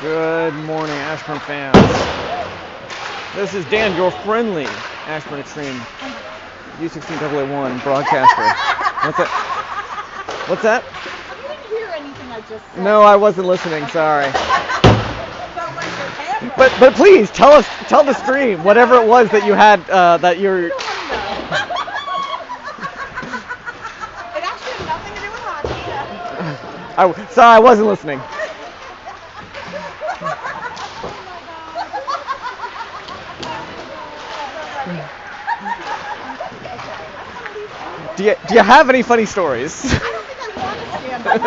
Good morning, Ashburn fans. This is Dan, your friendly Ashburn Xtreme U16AA1 broadcaster. What's that? What's that? You didn't hear anything I just said. No, I wasn't listening. Sorry. But please tell the stream whatever it was that you had that you're. It actually had nothing to do with hockey. Sorry, I wasn't listening. Do you have any funny stories? I don't think I want to stand up.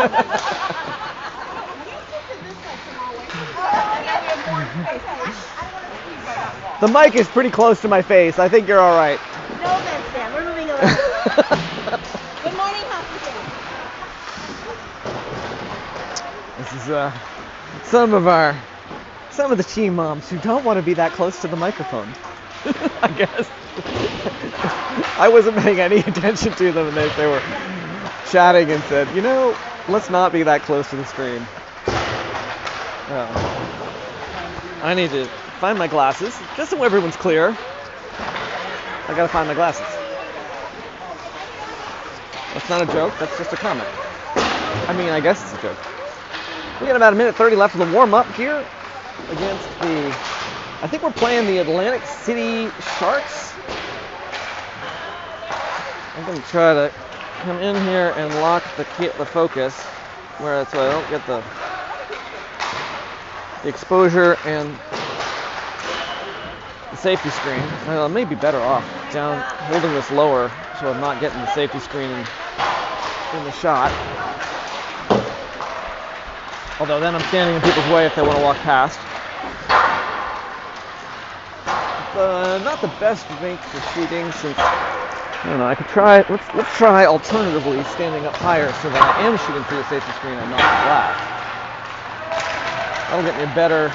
The mic is pretty close to my face. I think you're all right. No offense, Dan. We're moving along. Good morning, hockey fans. This is some of the team moms who don't want to be that close to the microphone. I guess. I wasn't paying any attention to them, and they were chatting and said, you know, let's not be that close to the screen. I need to find my glasses, just so everyone's clear. I gotta find my glasses. That's not a joke, that's just a comment. I mean, I guess it's a joke. We got about a minute 30 left of the warm-up here against I think we're playing the Atlantic City Sharks. I'm going to try to come in here and lock the focus so I don't get the exposure and the safety screen. I may be better off holding this lower so I'm not getting the safety screen in the shot. Although then I'm standing in people's way if they want to walk past. Not the best rink for shooting since, I don't know, I could try, let's try alternatively standing up higher so that I am shooting through the safety screen and not flat. That'll get me a better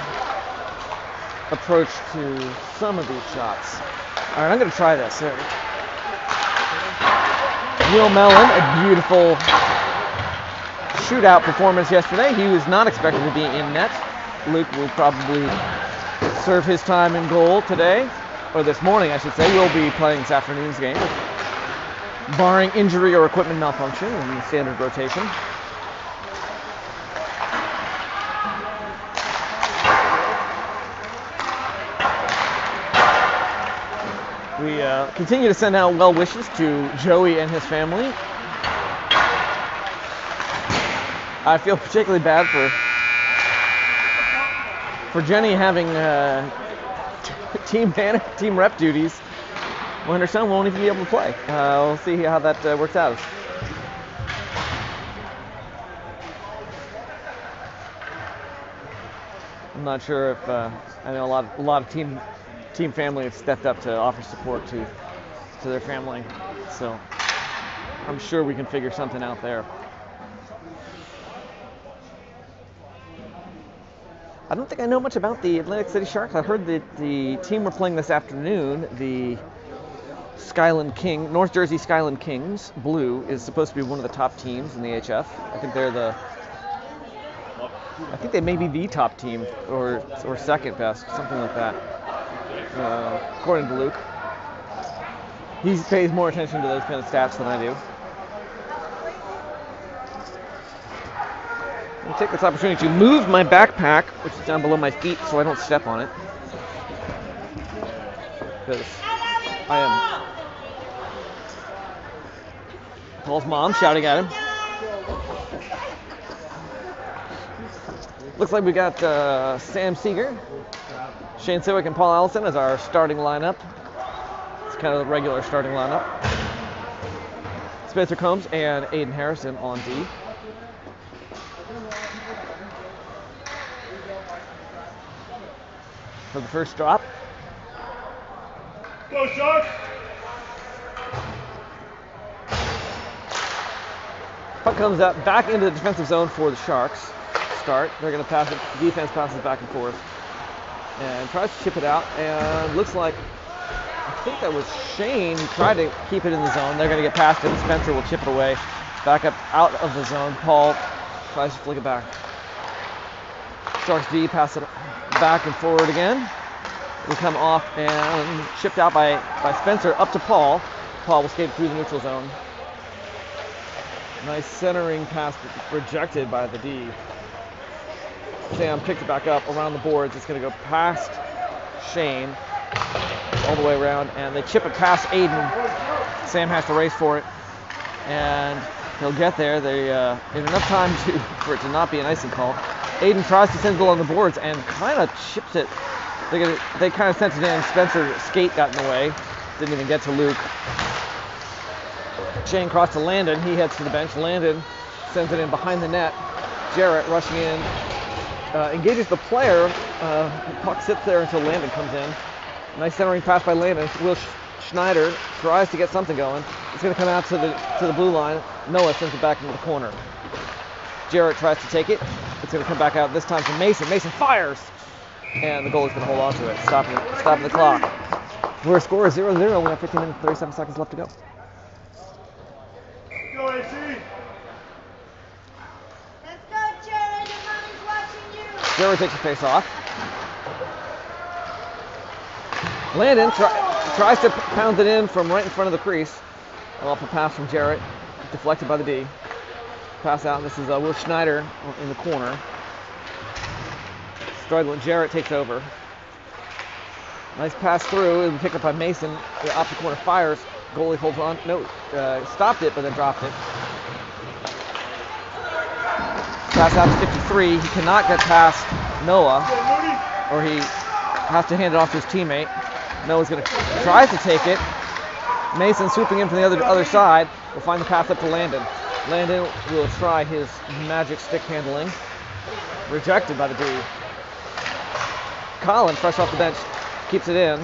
approach to some of these shots. All right, I'm going to try this. Will Mellon, a beautiful shootout performance yesterday. He was not expected to be in net. Luke will probably serve his time in goal today, or this morning I should say. We'll be playing this afternoon's game, barring injury or equipment malfunction in the standard rotation. We continue to send out well wishes to Joey and his family. I feel particularly bad for Jenny having team rep duties when her son won't even be able to play. We'll see how that works out. I'm not sure if I know a lot of team family have stepped up to offer support to their family, so I'm sure we can figure something out there. I don't think I know much about the Atlantic City Sharks. I heard that the team we're playing this afternoon, the North Jersey Skyland Kings, Blue, is supposed to be one of the top teams in the HF. I think they may be the top team or second best, something like that, according to Luke. He pays more attention to those kind of stats than I do. I'll take this opportunity to move my backpack, which is down below my feet, so I don't step on it. Because I am. Paul's mom shouting at him. Looks like we got Sam Seeger, Shane Siwick, and Paul Allison as our starting lineup. It's kind of the regular starting lineup. Spencer Combs and Aiden Harrison on D. For the first drop. Go Sharks! Puck comes out back into the defensive zone for the Sharks. Start. They're going to pass it. Defense passes back and forth and tries to chip it out. And looks like I think that was Shane who tried to keep it in the zone. They're going to get past him. Spencer will chip it away. Back up out of the zone. Paul tries to flick it back. Sharks D pass it back and forward again. Will come off and chipped out by Spencer up to Paul. Paul will skate through the neutral zone. Nice centering pass rejected by the D. Sam picked it back up around the boards. It's going to go past Shane all the way around, and they chip it past Aiden. Sam has to race for it, and he'll get there. They in enough time for it to not be an icing call. Aiden tries to send it along the boards and kind of chips it. They kind of sent it in. Spencer's skate got in the way. Didn't even get to Luke. Shane crossed to Landon. He heads to the bench. Landon sends it in behind the net. Jarrett rushing in. Engages the player. The puck sits there until Landon comes in. Nice centering pass by Landon. Will Schneider tries to get something going. It's going to come out to the blue line. Noah sends it back into the corner. Jarrett tries to take it. It's going to come back out this time to Mason. Mason fires! And the goalie's going to hold on to it, stopping the clock. We're score is 0-0. We have 15 minutes and 37 seconds left to go. Go, AC! Let's go, Jared. Your mommy's watching you. Jared takes the face off. Landon tries to pound it in from right in front of the crease. Off a pass from Jarrett, deflected by the D. Pass out. This is Will Schneider in the corner. Struggling. Jarrett takes over. Nice pass through. It'll be picked up by Mason. Off the corner, fires. Goalie holds on. No, stopped it, but then dropped it. Pass out to 53. He cannot get past Noah, or he has to hand it off to his teammate. Noah's going to try to take it. Mason swooping in from the other side. Will find the pass up to Landon. Landon will try his magic stick handling. Rejected by the D. Colin, fresh off the bench, keeps it in.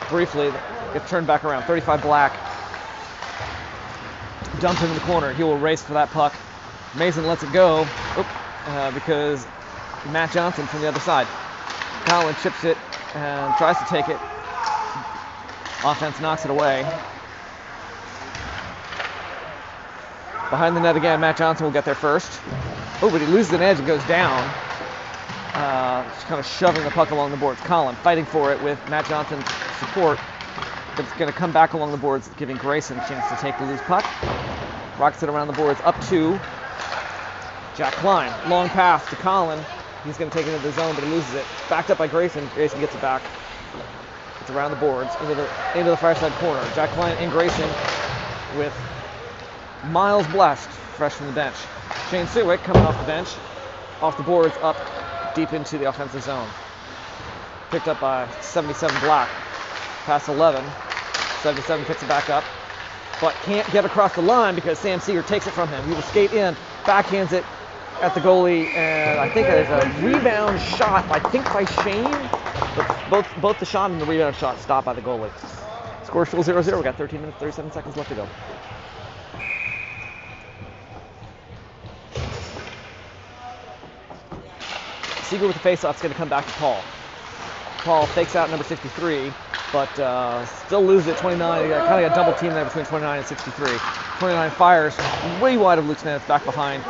Briefly, gets turned back around. 35 Black. Dumped into the corner. He will race for that puck. Mason lets it go because Matt Johnson from the other side. Colin chips it and tries to take it. Offense knocks it away. Behind the net again, Matt Johnson will get there first. Oh, but he loses an edge and goes down. Just kind of shoving the puck along the boards. Colin fighting for it with Matt Johnson's support. But it's going to come back along the boards, giving Grayson a chance to take the loose puck. Rocks it around the boards up to Jack Klein. Long pass to Colin. He's going to take it into the zone, but he loses it. Backed up by Grayson. Grayson gets it back. It's around the boards into the far side corner. Jack Klein and Grayson with Miles Blessed, fresh from the bench. Shane Sewick coming off the bench, off the boards, up deep into the offensive zone. Picked up by 77 Black. Past 11. 77 picks it back up, but can't get across the line because Sam Seeger takes it from him. He will skate in, backhands it at the goalie, and I think there's a rebound shot, I think by Shane, but both the shot and the rebound shot stopped by the goalie. Score still 0-0. We got 13 minutes, 37 seconds left to go. Seeger with the face-off is going to come back to Paul. Paul fakes out number 63, but still loses it 29. Kind of got a double team there between 29 and 63. 29 fires way wide of Luke's net. It's back behind.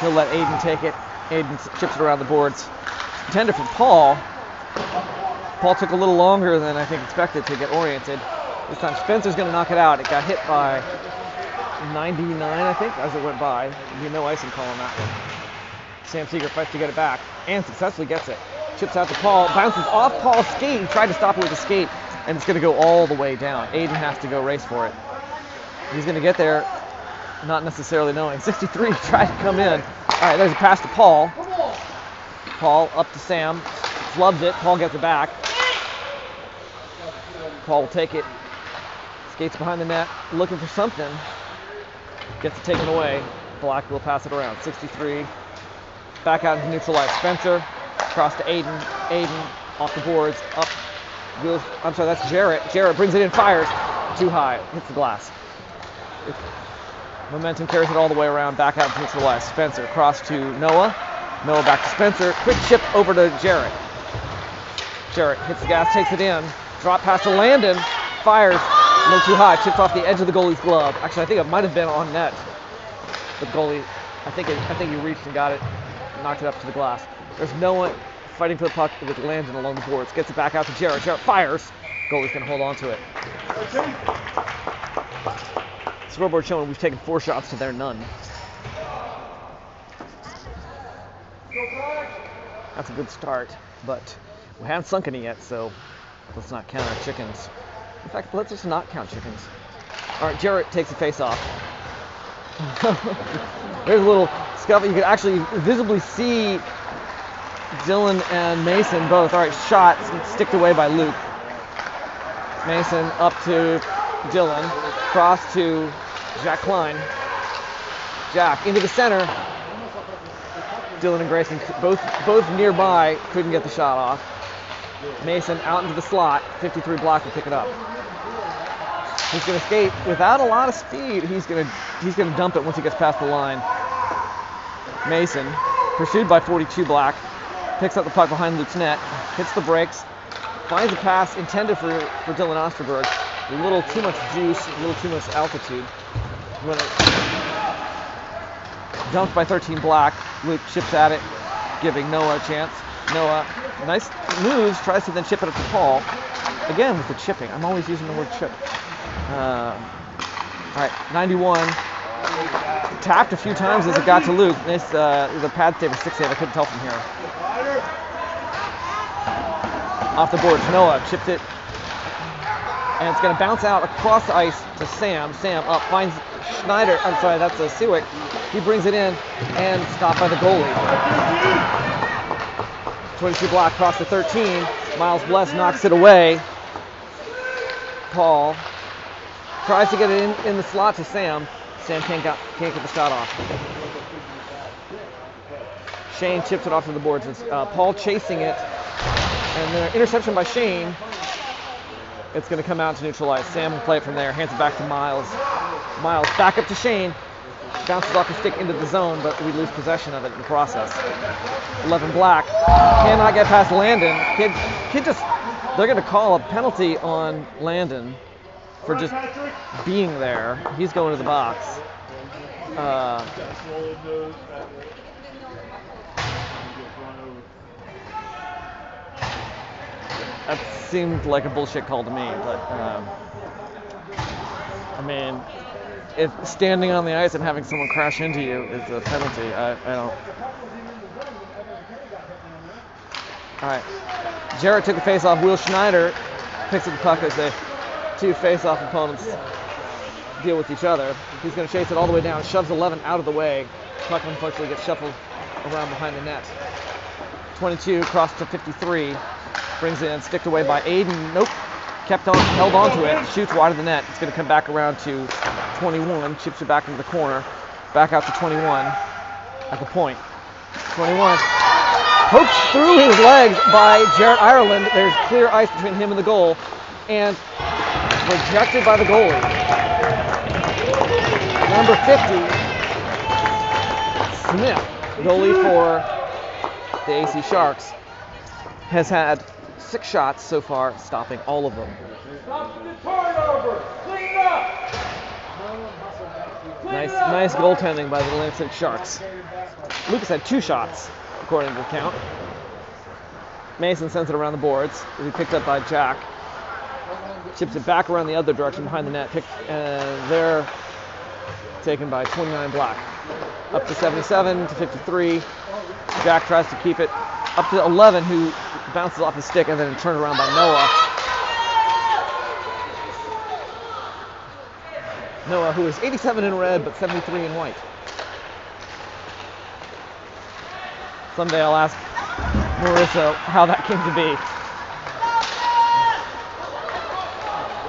He'll let Aiden take it. Aiden chips it around the boards. Intended for Paul. Paul took a little longer than I think expected to get oriented. This time Spencer's going to knock it out. It got hit by 99, I think, as it went by. There'll be no icing call on that one. Sam Seeger fights to get it back and successfully gets it. Chips out to Paul, bounces off Paul's skate. He tried to stop it with a skate, and it's going to go all the way down. Aiden has to go race for it. He's going to get there, not necessarily knowing. 63 tried to come in. All right, there's a pass to Paul. Paul up to Sam, flubs it. Paul gets it back. Paul will take it. Skates behind the net, looking for something. Gets it taken away. Black will pass it around. 63. Back out into neutral ice. Spencer, across to Aiden. Aiden off the boards, up. I'm sorry, that's Jarrett. Jarrett brings it in, fires. Too high, hits the glass. Momentum carries it all the way around, back out into neutral ice. Spencer, across to Noah. Noah back to Spencer. Quick chip over to Jarrett. Jarrett hits the gas, takes it in. Drop pass to Landon. Fires. A little too high. Chipped off the edge of the goalie's glove. Actually, I think it might have been on net. The goalie, I think he reached and got it. Knocked it up to the glass. There's no one fighting for the puck with Landon along the boards. Gets it back out to Jarrett. Jarrett fires. Goalie's going to hold on to it. Scoreboard showing we've taken 4 shots to their none. That's a good start, but we haven't sunk any yet, so let's not count our chickens. In fact, let's just not count chickens. All right, Jarrett takes the face off. There's a little scuffle. You can actually visibly see Dylan and Mason both. All right, shot sticked away by Luke. Mason up to Dylan, cross to Jack Klein. Jack into the center. Dylan and Grayson both nearby, couldn't get the shot off. Mason out into the slot. 53 block to pick it up. He's going to skate without a lot of speed. He's going to dump it once he gets past the line. Mason, pursued by 42 Black, picks up the puck behind Luke's net, hits the brakes, finds a pass intended for Dylan Osterberg. A little too much juice, a little too much altitude. When it dumped by 13 Black, Luke chips at it, giving Noah a chance. Noah, nice moves, tries to then chip it up to Paul. Again with the chipping. I'm always using the word chip. All right, 91. Tapped a few times as it got to Luke. Nice, the pad save or stick save. I couldn't tell from here. Off the boards, Noah chipped it. And it's going to bounce out across the ice to Sam. Sam up, finds Schneider. I'm sorry, that's a Sewick. He brings it in and stopped by the goalie. 22 Block across to 13. Miles Bless knocks it away. Paul tries to get it in the slot to Sam. Sam can't get the shot off. Shane chips it off to the boards. It's Paul chasing it. And then an interception by Shane. It's going to come out to neutralize. Sam will play it from there. Hands it back to Miles. Miles back up to Shane. Bounces off the stick into the zone, but we lose possession of it in the process. 11 Black. Cannot get past Landon. Kid just, they're going to call a penalty on Landon for just being there. He's going to the box. That seemed like a bullshit call to me, but I mean, if standing on the ice and having someone crash into you is a penalty, I don't. All right, Jarrett took the face-off. Will Schneider picks up the puck as the two face-off opponents deal with each other. He's going to chase it all the way down, shoves 11 out of the way. Puck unfortunately gets shuffled around behind the net. 22 crosses to 53. Brings it in, sticked away by Aiden. Nope. Held on to it. Shoots wide of the net. It's going to come back around to 21. Chips it back into the corner. Back out to 21 at the point. 21. Poked through his legs by Jarrett Ireland. There's clear ice between him and the goal. And rejected by the goalie. Number 50, Smith, goalie for the AC Sharks, has had 6 shots so far, stopping all of them. Nice goaltending by the Atlantic Sharks. Lucas had 2 shots, according to the count. Mason sends it around the boards. It'll be picked up by Jack. Chips it back around the other direction behind the net. They're taken by 29 Black. Up to 77 to 53. Jack tries to keep it up to 11, who bounces off his stick and then turned around by Noah. Noah, who is 87 in red but 73 in white. Someday I'll ask Marissa how that came to be.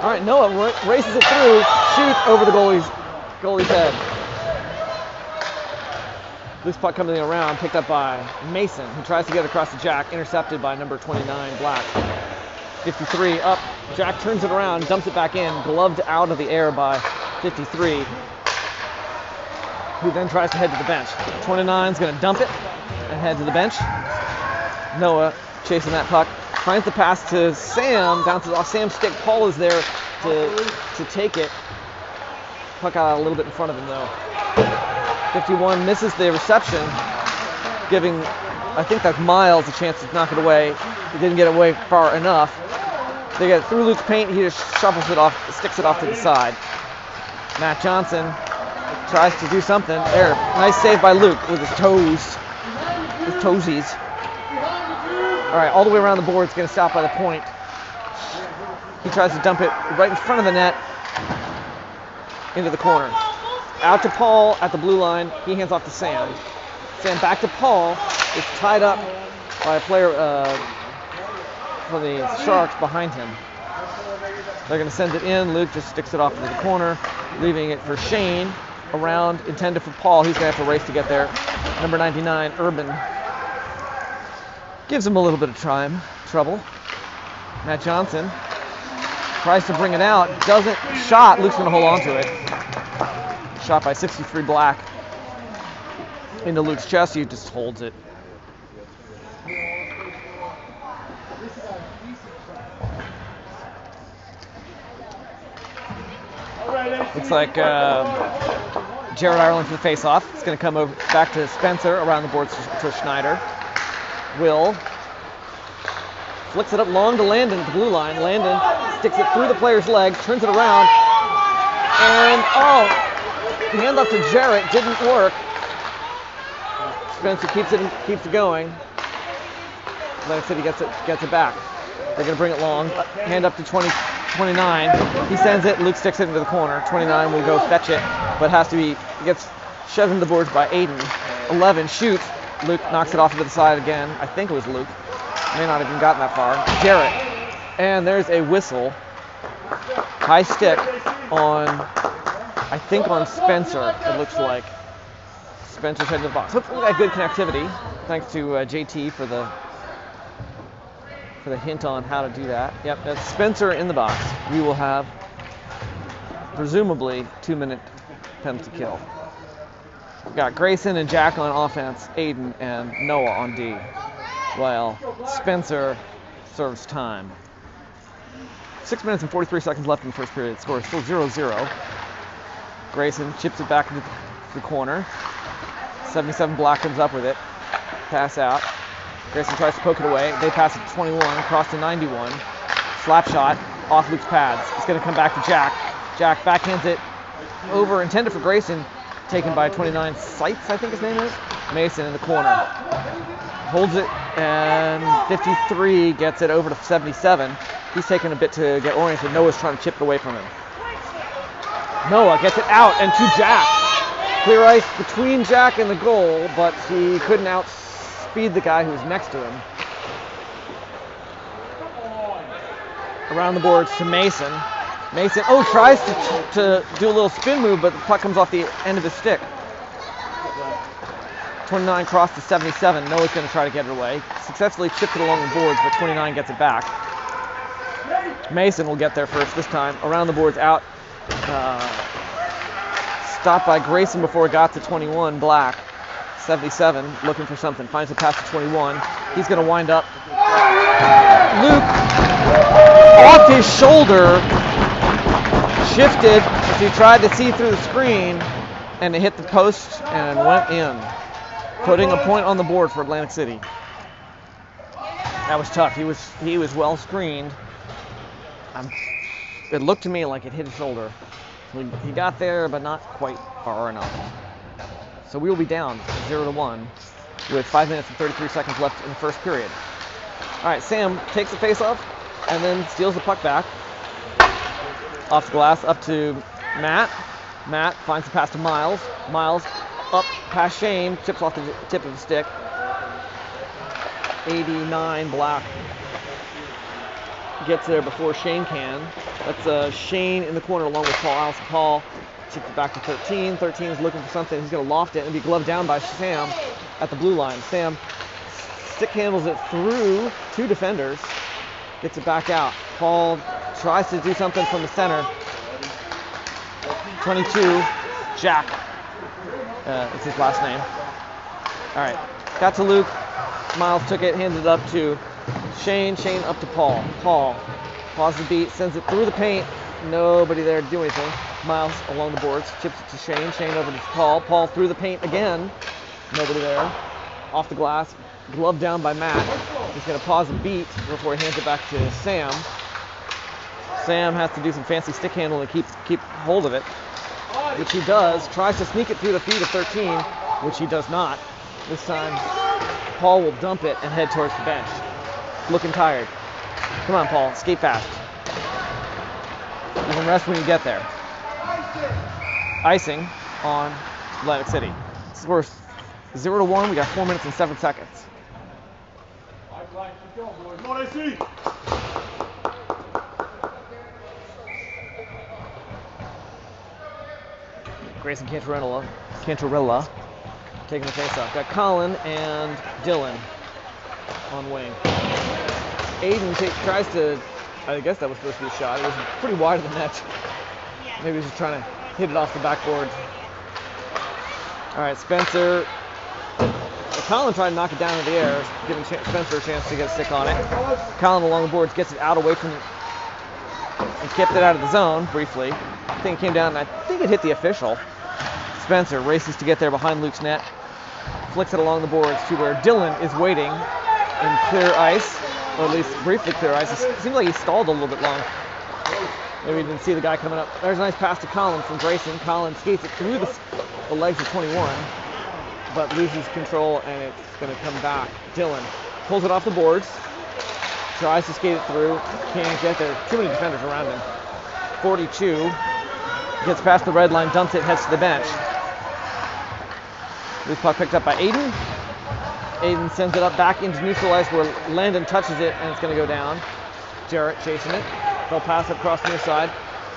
All right, Noah races it through, shoots over the goalie's head. Loose puck coming around, picked up by Mason, who tries to get across to Jack, intercepted by number 29, Black. 53 up, Jack turns it around, dumps it back in, gloved out of the air by 53, who then tries to head to the bench. 29's going to dump it and head to the bench. Noah chasing that puck, Finds the pass to Sam, bounces off Sam's stick. Paul is there to take it. Puck out a little bit in front of him though. 51 misses the reception, giving, I think that's Miles, a chance to knock it away. He didn't get away far enough. They get through Luke's paint. He just shovels it off, sticks it off to the side. Matt Johnson tries to do something. There, nice save by Luke with his toes, his toesies. All right, all the way around the board. It's going to stop by the point. He tries to dump it right in front of the net into the corner. Out to Paul at the blue line. He hands off to Sam. Sam back to Paul. It's tied up by a player for the Sharks behind him. They're going to send it in. Luke just sticks it off into the corner, leaving it for Shane. Around, intended for Paul. He's going to have to race to get there. Number 99, Urban. Gives him a little bit of trouble. Matt Johnson tries to bring it out. Doesn't. Shot. Luke's going to hold on to it. Shot by 63 Black. Into Luke's chest. He just holds it. Looks like Jared Ireland for the face-off. It's going to come over back to Spencer around the boards to Schneider. Will flicks it up long to Landon at the blue line. Landon sticks it through the player's legs, turns it around, and the handoff to Jarrett didn't work. Spencer keeps it going. Atlantic City gets it back. They're going to bring it long. Hand up to 29. He sends it. Luke sticks it into the corner. 29 will go fetch it, but gets shoved into the boards by Aiden. 11 shoots. Luke knocks it off to the side again. I think it was Luke. May not have even gotten that far. Jarrett. And there's a whistle. High stick on, I think on Spencer, it looks like. Spencer's heading to the box. Hopefully we got good connectivity. Thanks to JT for the hint on how to do that. Yep, that's Spencer in the box. We will have, presumably, 2-minute penalty kill. We've got Grayson and Jack on offense, Aiden and Noah on D, while Spencer serves time. 6 minutes and 43 seconds left in the first period. The score is still 0-0. Grayson chips it back into the corner. 77 Black comes up with it. Pass out. Grayson tries to poke it away. They pass it to 21, across to 91. Slap shot off Luke's pads. It's going to come back to Jack. Jack backhands it over, intended for Grayson. Taken by 29 Sites, I think his name is. Mason in the corner. Holds it, and 53 gets it over to 77. He's taking a bit to get oriented. Noah's trying to chip it away from him. Noah gets it out, and to Jack. Clear ice between Jack and the goal, but he couldn't outspeed the guy who was next to him. Around the boards to Mason. Mason, tries to do a little spin move, but the puck comes off the end of his stick. 29 crossed to 77. Noah's going to try to get it away. Successfully chipped it along the boards, but 29 gets it back. Mason will get there first this time. Around the boards, out. Stopped by Grayson before it got to 21. Black, 77, looking for something. Finds a pass to 21. He's going to wind up. Luke, off his shoulder, shifted as he tried to see through the screen, and it hit the post and went in, putting a point on the board for Atlantic City. That was tough. He was well screened. It looked to me like it hit his shoulder. He got there, but not quite far enough. So we will be down 0-1 with 5 minutes and 33 seconds left in the first period. All right, Sam takes the face-off and then steals the puck back. Off the glass, up to Matt. Matt finds the pass to Miles. Miles up past Shane, chips off the tip of the stick. 89 Black gets there before Shane can. That's Shane in the corner along with Paul Allison. Paul chips it back to 13. 13 is looking for something. He's going to loft it and be gloved down by Sam at the blue line. Sam stick handles it through 2 defenders. Gets it back out. Paul tries to do something from the center. 22, Jack. It's his last name. All right, got to Luke. Miles took it, handed it up to Shane up to Paul. Paul pauses the beat, sends it through the paint. Nobody there to do anything. Miles along the boards, chips it to Shane. Shane over to Paul. Paul through the paint again. Nobody there. Off the glass. Glove down by Matt. He's going to pause the beat before he hands it back to Sam. Sam has to do some fancy stick handling to keep hold of it, which he does. Tries to sneak it through the feet of 13, which he does not. This time, Paul will dump it and head towards the bench. Looking tired. Come on, Paul. Skate fast. You can rest when you get there. Icing on Atlantic City. Score 0-1. We got 4 minutes and 7 seconds. Come on, AC. Grayson Cantarella taking the face off. Got Colin and Dylan on wing. Aiden tries to, I guess that was supposed to be a shot. It was pretty wide of the net. Maybe he's just trying to hit it off the backboard. All right, Spencer. Colin tried to knock it down in the air, giving Spencer a chance to get a stick on it. Colin along the boards gets it out away from and kept it out of the zone briefly. I think it came down and I think it hit the official. Spencer races to get there behind Luke's net. Flicks it along the boards to where Dylan is waiting in clear ice, or at least briefly clear ice. It seems like he stalled a little bit long. Maybe he didn't see the guy coming up. There's a nice pass to Colin from Grayson. Colin skates it through the legs of 21, but loses control and it's going to come back. Dylan pulls it off the boards, tries to skate it through, can't get there. Too many defenders around him. 42, gets past the red line, dumps it, heads to the bench. Loose puck picked up by Aiden. Aiden sends it up back into neutral ice where Landon touches it and it's going to go down. Jarrett chasing it. They'll pass it across the near side.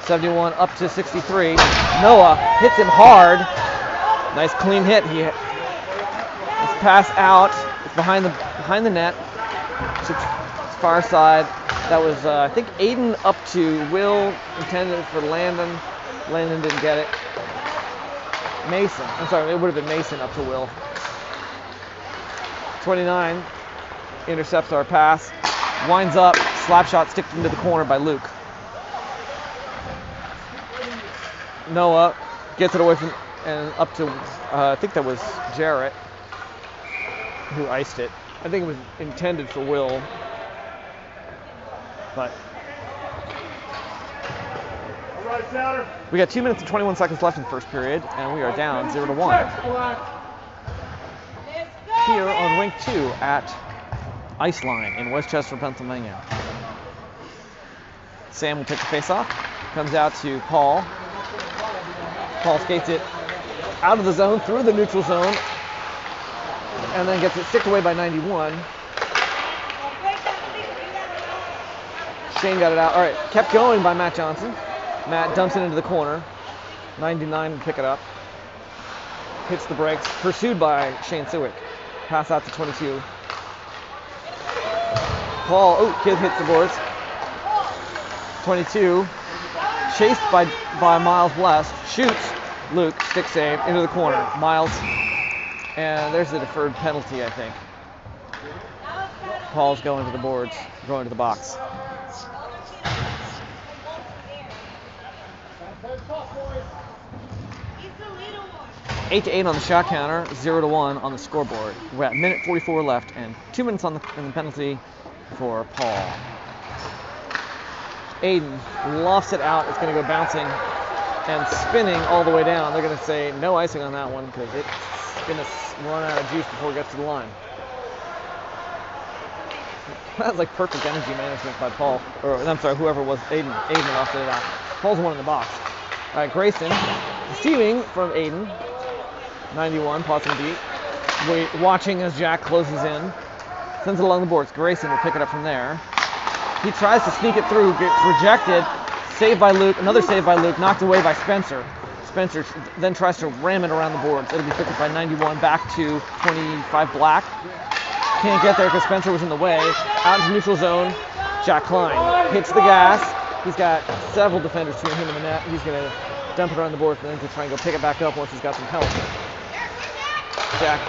71 up to 63. Noah hits him hard. Nice clean hit. His pass out. It's behind the net. It's far side. That was I think Aiden up to Will, intended for Landon. Landon didn't get it. Mason. I'm sorry, it would have been Mason up to Will. 29 intercepts our pass. Winds up. Slap shot sticked into the corner by Luke. Noah gets it away from and up to, I think that was Jarrett who iced it. I think it was intended for Will. But we got 2 minutes and 21 seconds left in the first period, and we are down 0-1. Here on rink 2 at Iceline in Westchester, Pennsylvania. Sam will take the face off. Comes out to Paul. Paul skates it out of the zone, through the neutral zone, and then gets it sticked away by 91. Shane got it out. All right, kept going by Matt Johnson. Matt dumps it into the corner. 99 to pick it up. Hits the brakes. Pursued by Shane Sewick. Pass out to 22. Paul, kid hits the boards. 22. Chased by Miles Blessed. Shoots. Luke, stick save, into the corner. Miles. And there's the deferred penalty, I think. Paul's going to the boards, going to the box. 8-8 on the shot counter, 0-1 on the scoreboard. We're at minute 44 left and 2 minutes on the penalty for Paul. Aiden lofts it out. It's going to go bouncing and spinning all the way down. They're going to say no icing on that one because it's going to run out of juice before it gets to the line. That's like perfect energy management by Paul. Or I'm sorry, whoever it was, Aiden lofted it out. Paul's one in the box. All right, Grayson receiving from Aiden. 91, pausing beat. Watching as Jack closes in. Sends it along the boards. Grayson will pick it up from there. He tries to sneak it through, gets rejected. Saved by Luke, another save by Luke, knocked away by Spencer. Spencer then tries to ram it around the boards. It'll be picked up by 91, back to 25 Black. Can't get there because Spencer was in the way. Out into neutral zone, Jack Klein hits the gas. He's got several defenders between him and the net. He's going to dump it around the boards and then to try and go pick it back up once he's got some help. Jack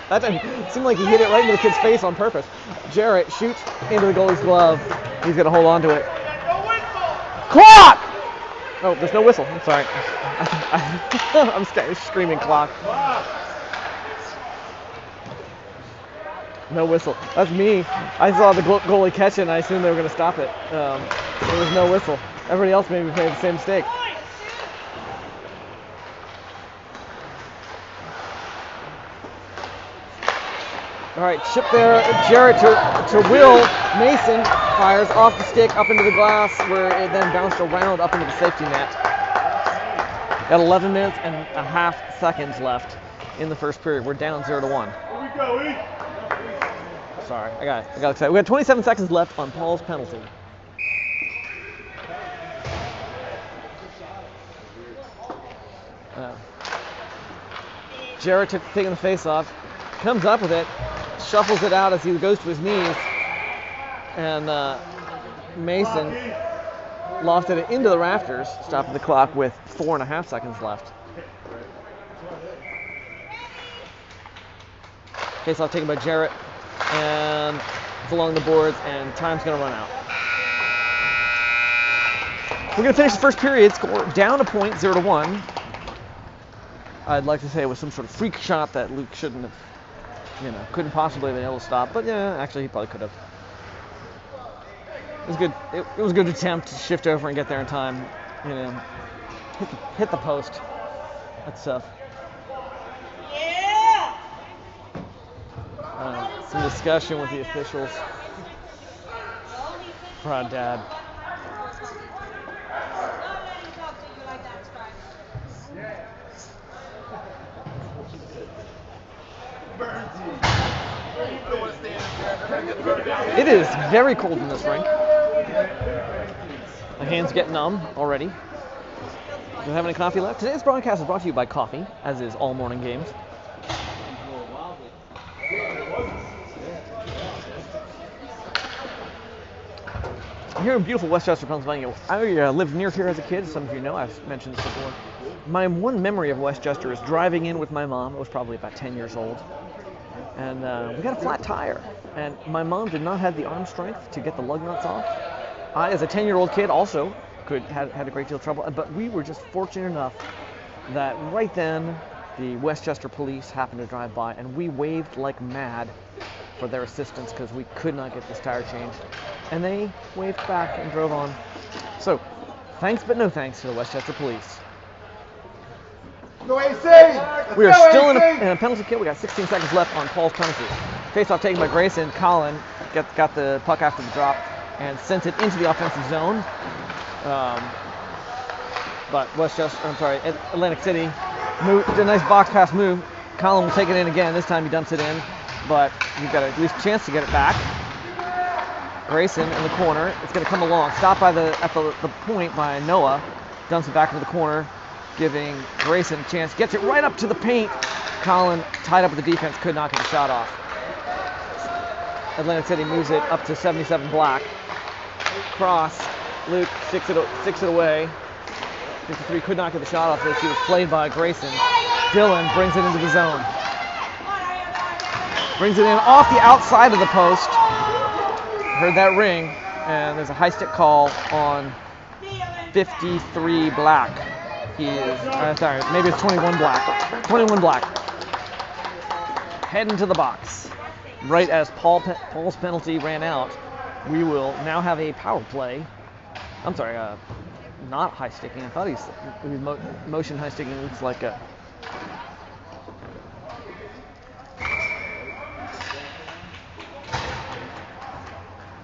That didn't seem like he hit it right into the kid's face on purpose. Jarrett shoots into the goalie's glove. He's going to hold on to it. Clock! Oh, there's no whistle. I'm sorry. I'm screaming clock. No whistle. That's me. I saw the goalie catch it, and I assumed they were going to stop it. There was no whistle. Everybody else maybe made the same mistake. All right, chip there. Jarrett to Will. Mason fires off the stick up into the glass, where it then bounced around up into the safety net. Got 11 minutes and a half seconds left in the first period. We're down 0-1. Sorry, I got excited. We got 27 seconds left on Paul's penalty. Jarrett taking the face off, comes up with it, shuffles it out as he goes to his knees, and Mason lofted it into the rafters, stopping the clock with 4.5 seconds left. Face off taken by Jarrett, and it's along the boards, and time's going to run out. We're going to finish the first period, score down a point, 0-1. I'd like to say it was some sort of freak shot that Luke shouldn't have, couldn't possibly have been able to stop, but yeah, actually he probably could have. It was good. It was a good attempt to shift over and get there in time. Hit the post. That's tough. Yeah. Some discussion with the officials. Proud dad. It is very cold in this rink. My hands get numb already. Do you have any coffee left? Today's broadcast is brought to you by coffee, as is all morning games. I'm here in beautiful Westchester, Pennsylvania. I lived near here as a kid. Some of you know, I've mentioned this before. My one memory of Westchester is driving in with my mom. I was probably about 10 years old. And we got a flat tire. And my mom did not have the arm strength to get the lug nuts off. I, as a 10-year-old kid, also had a great deal of trouble. But we were just fortunate enough that right then the Westchester police happened to drive by, and we waved like mad for their assistance because we could not get this tire changed. And they waved back and drove on. So, thanks but no thanks to the Westchester police. Go AC! We are still in a penalty kill. We got 16 seconds left on Paul's penalty. Face-off taken by Grayson. Colin got the puck after the drop and sent it into the offensive zone. But Atlantic City did a nice box pass move. Colin will take it in again. This time he dumps it in, but you've got at least a chance to get it back. Grayson in the corner. It's going to come along. Stopped by at the point by Noah. Dumps it back into the corner, giving Grayson a chance. Gets it right up to the paint. Colin, tied up with the defense, could not get the shot off. Atlantic City moves it up to 77 Black. Cross. Luke sticks it away. 53 could not get the shot off this. He was played by Grayson. Dylan brings it into the zone. Brings it in off the outside of the post. Heard that ring, and there's a high stick call on 53 Black. He is, maybe it's 21 Black. 21 Black. Heading to the box. Right as Paul's penalty ran out, we will now have a power play. I'm sorry, not high sticking. I thought he was motion high sticking. Looks like a.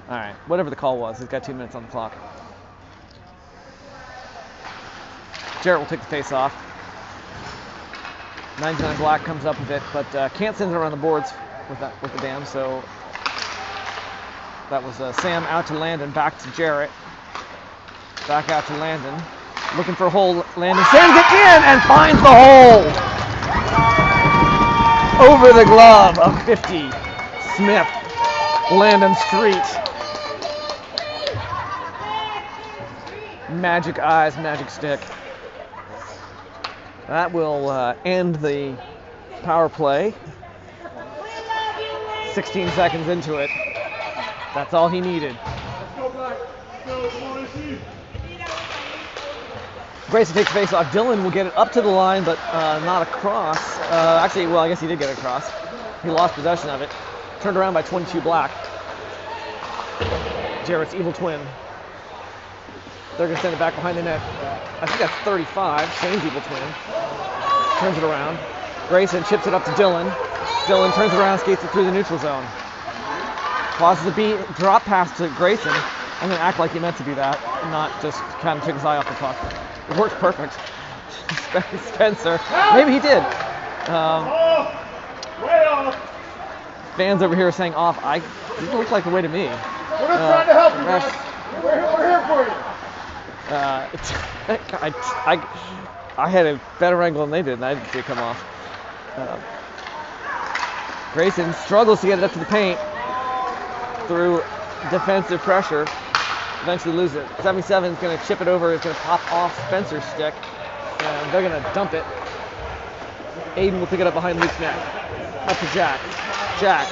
All right, whatever the call was, he's got 2 minutes on the clock. Jarrett will take the face off. 99 Black comes up with it, but can't send it around the boards with the dam. So that was Sam out to Landon, back to Jarrett, back out to Landon, looking for a hole. Landon sends it in and finds the hole over the glove of 50 Smith. Landon Street. Magic eyes, magic stick. That will end the power play. 16 seconds into it. That's all he needed. Grayson takes face off. Dylan will get it up to the line, but not across. Actually, well, I guess he did get it across. He lost possession of it. Turned around by 22 Black. Jarrett's evil twin. They're going to send it back behind the net. I think that's 35. Shane's evil twin. Turns it around. Grayson chips it up to Dylan. Dylan turns around, skates it through the neutral zone. Pauses the beat, drop pass to Grayson. I'm going to act like he meant to do that, not just kind of took his eye off the puck. It worked perfect. Spencer, maybe he did. Fans over here are saying off. It didn't look like the way to me. We're not trying to help you, guys. We're here for you. I had a better angle than they did, and I didn't see it come off. Grayson struggles to get it up to the paint through defensive pressure. Eventually loses it. 77 is going to chip it over. It's going to pop off Spencer's stick, and they're going to dump it. Aiden will pick it up behind Luke's net. Up to Jack. Jack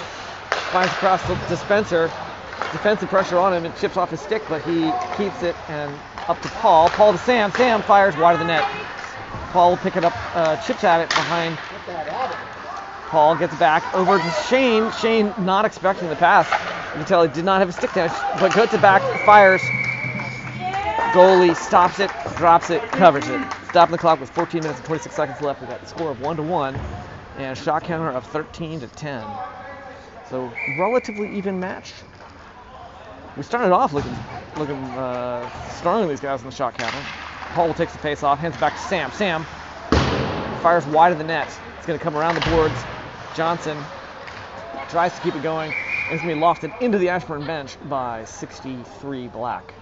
finds across to Spencer. Defensive pressure on him and chips off his stick, but he keeps it, and up to Paul. Paul to Sam. Sam fires wide of the net. Paul will pick it up, chips at it behind. Paul gets back over to Shane. Shane not expecting the pass. You can tell he did not have a stick down, but gets it back, fires. Goalie stops it, drops it, covers it. Stopping the clock with 14 minutes and 26 seconds left. We got the score of 1-1 and a shot counter of 13-10. So relatively even match. We started off looking strong in these guys on the shot counter. Paul will take the face off, hands it back to Sam. Sam fires wide of the net. It's going to come around the boards. Johnson tries to keep it going. It's going to be lofted into the Ashburn bench by 63 Black.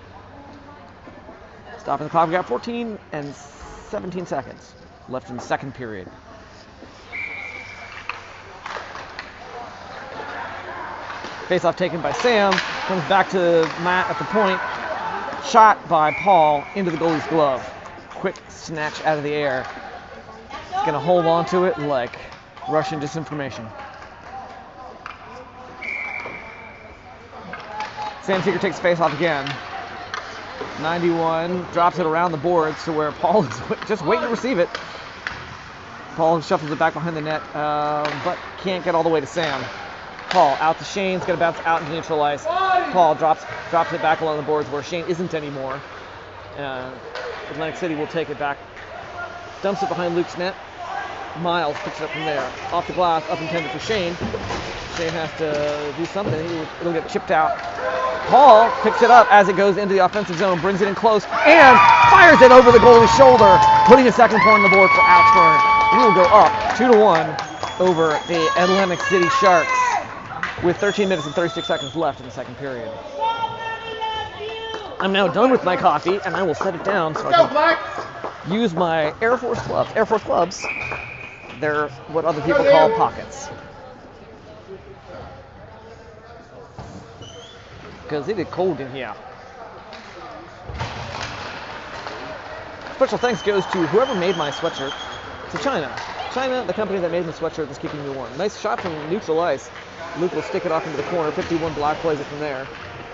Stopping the clock. We got 14 and 17 seconds left in the second period. Face-off taken by Sam. Comes back to Matt at the point. Shot by Paul into the goalie's glove. Quick snatch out of the air. He's going to hold on to it like Russian disinformation. Sam Seeger takes face-off again. 91 drops it around the boards to where Paul is just waiting to receive it. Paul shuffles it back behind the net, but can't get all the way to Sam. Paul out to Shane's going to bounce out into neutral ice. Paul drops it back along the boards where Shane isn't anymore. Atlantic City will take it back. Dumps it behind Luke's net. Miles picks it up from there. Off the glass, up intended for Shane. Shane has to do something. It'll get chipped out. Paul picks it up as it goes into the offensive zone, brings it in close, and fires it over the goalie's shoulder, putting a second point on the board for Ashburn. We will go up 2-1 over the Atlantic City Sharks with 13 minutes and 36 seconds left in the second period. I'm now done with my coffee, and I will set it down so I can use my Air Force gloves. Air Force gloves, they're what other people call pockets. Because it is cold in here. Special thanks goes to whoever made my sweatshirt, to China. China, the company that made the sweatshirt that's keeping me warm. Nice shot from neutral ice. Luke will stick it off into the corner. 51 Black plays it from there,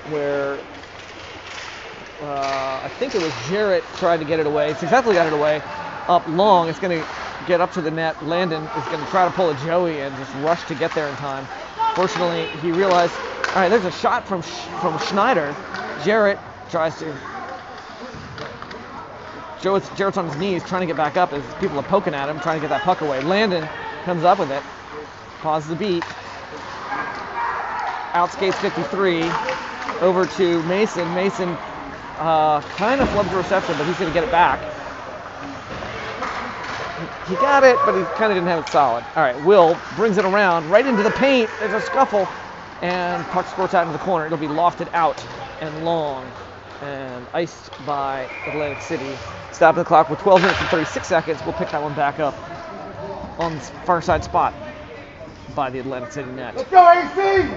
where I think it was Jarrett tried to get it away. Successfully got it away. Up long. It's going to get up to the net. Landon is going to try to pull a Joey and just rush to get there in time. Fortunately, he realized, all right, there's a shot from Schneider. Jarrett tries to... Jarrett's on his knees trying to get back up as people are poking at him, trying to get that puck away. Landon comes up with it. Pauses the beat. Outskates 53. Over to Mason. Mason kind of flubbed the reception, but he's going to get it back. He got it, but he kind of didn't have it solid. All right, Will brings it around right into the paint. There's a scuffle, and puck squirts out into the corner. It'll be lofted out and long and iced by Atlantic City. Stopping the clock with 12 minutes and 36 seconds. We'll pick that one back up on the far side spot by the Atlantic City net. Let's go, AC!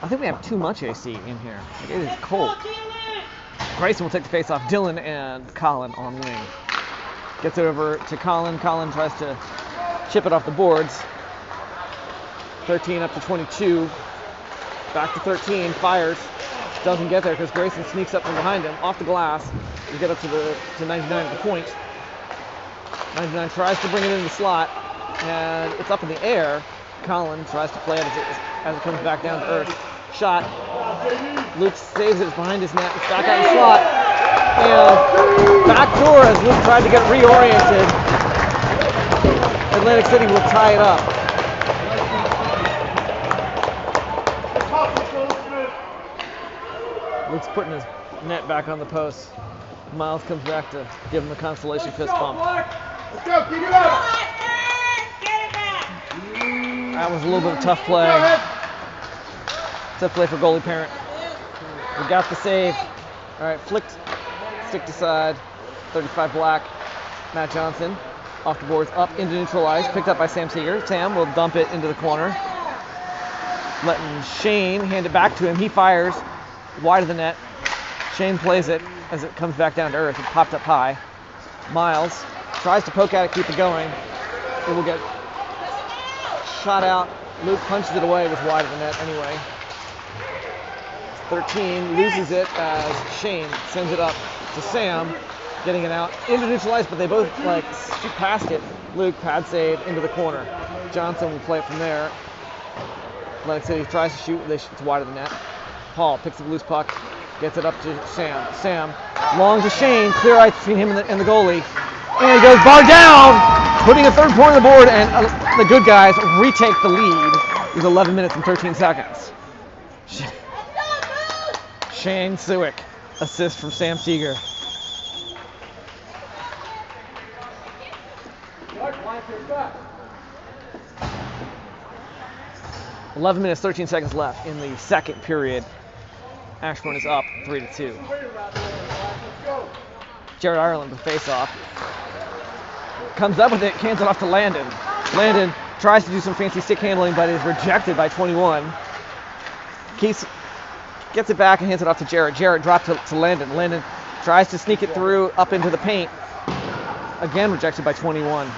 I think we have too much AC in here. It is cold. Grayson will take the face off. Dylan and Colin on wing. Gets it over to Colin. Colin tries to chip it off the boards. 13 up to 22. Back to 13. Fires. Doesn't get there because Grayson sneaks up from behind him. Off the glass. We get up to 99 at the point. 99 tries to bring it in the slot. And it's up in the air. Colin tries to play it as it comes back down to earth. Shot. Luke saves it. It's behind his net. It's back out of the slot. And backdoor as Luke tried to get reoriented. Atlantic City will tie it up. Luke's putting his net back on the post. Miles comes back to give him a consolation fist bump. Let's go, keep it up. That was a little bit of tough play. Tough play for goalie parent. We got the save. All right, flicked, stick to side. 35 black. Matt Johnson off the boards, up into neutral ice, picked up by Sam Seeger. Sam will dump it into the corner. Letting Shane hand it back to him. He fires wide of the net. Shane plays it as it comes back down to earth. It popped up high. Miles tries to poke at it, keep it going. It will get shot out. Luke punches it away. It was wide of the net anyway. 13 loses it as Shane sends it up to Sam, getting it out into neutral ice, but they both shoot past it. Luke pad save into the corner. Johnson will play it from there. Atlantic City tries to shoot. It's wide of the net. Paul picks up a loose puck, gets it up to Sam. Sam long to Shane, clear ice between him and the goalie. And he goes bar down, putting a third point on the board, and the good guys retake the lead with 11 minutes and 13 seconds. Shane Suick, assist from Sam Seeger. $11 minutes, 13 seconds left in the second period. Ashburn is up 3-2. Jared Ireland with face-off. Comes up with it, hands it off to Landon. Landon tries to do some fancy stick handling, but is rejected by 21. Gets it back and hands it off to Jarrett. Jarrett dropped to Landon. Landon tries to sneak it through up into the paint. Again rejected by 21.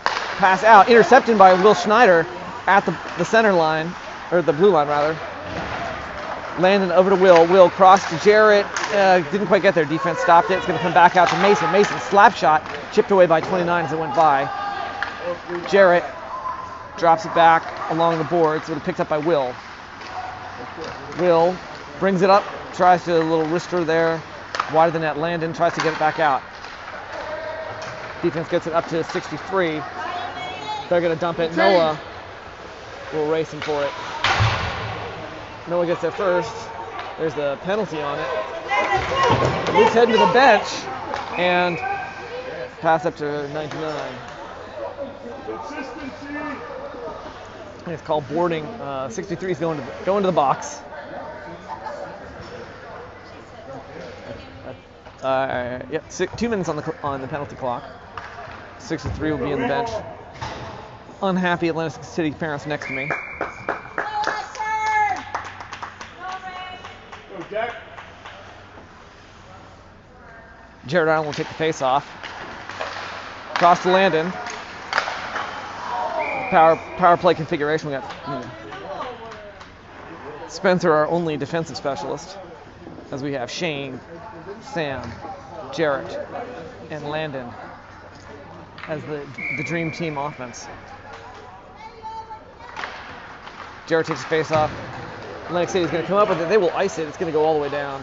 Pass out, intercepted by Will Schneider at the center line, or the blue line rather. Landon over to Will. Will crossed to Jarrett. Didn't quite get there. Defense stopped it. It's going to come back out to Mason. Mason slap shot, chipped away by 29 as it went by. Jarrett drops it back along the boards. It was picked up by Will. Will brings it up, tries to a little wrister there, wide of the net. Landon tries to get it back out. Defense gets it up to 63. They're going to dump it. Noah will race him for it. Noah gets there first. There's the penalty on it. Luke's heading to the bench and pass up to 99. It's called boarding. 63 is going to the box. Yep, 2 minutes on the penalty clock. 63 will be in the bench. Unhappy Atlantic City parents next to me. Jared Ireland will take the face off. Cross to Landon. Power play configuration. We got Spencer, our only defensive specialist, as we have Shane, Sam, Jarrett, and Landon as the dream team offense. Jarrett takes the face off. Atlantic City is going to come up with it. They will ice it. It's going to go all the way down.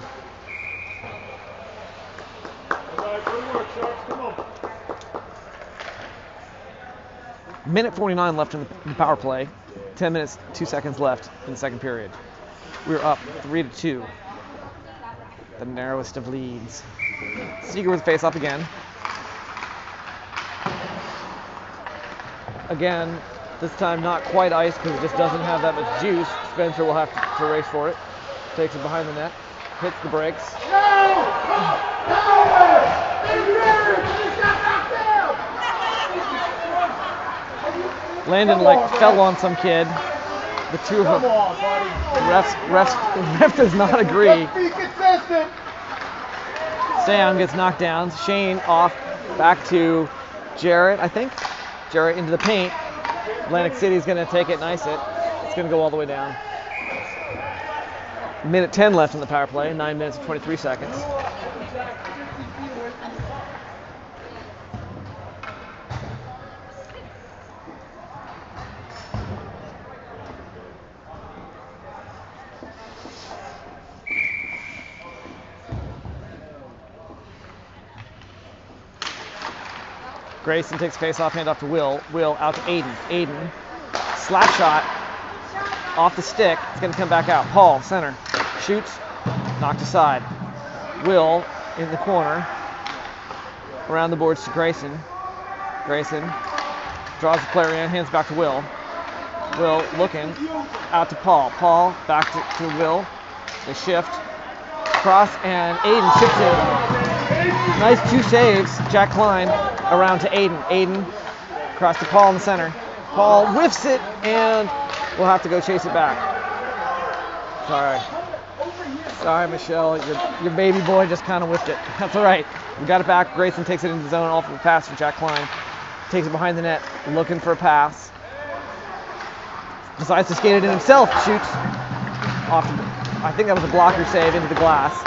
Minute 49 left in the power play. 10 minutes, 2 seconds left in the second period. We're up 3-2. The narrowest of leads. Seeger with face off again. Again, this time not quite ice because it just doesn't have that much juice. Spencer will have to race for it. Takes it behind the net. Hits the brakes. Landon fell on some kid. The two of them. Ref does not agree. Sam gets knocked down. Shane off. Back to Jarrett, I think. Jarrett into the paint. Atlantic City's going to take it and ice it. It's going to go all the way down. Minute 10 left in the power play. 9 minutes and 23 seconds. Grayson takes face-off, handoff to Will. Will out to Aiden. Aiden, slap shot, off the stick. It's going to come back out. Paul, center, shoots, knocked aside. Will in the corner, around the boards to Grayson. Grayson draws the player in, hands back to Will. Will looking, out to Paul. Paul back to Will. They shift, cross, and Aiden shifts in. Nice 2 saves. Jack Klein around to Aiden. Aiden across to Paul in the center. Paul whiffs it, and we'll have to go chase it back. Sorry, Michelle. Your baby boy just kind of whiffed it. That's all right. We got it back. Grayson takes it into the zone off of a pass for Jack Klein. Takes it behind the net, looking for a pass. Decides to skate it in himself. Shoots off. I think that was a blocker save into the glass.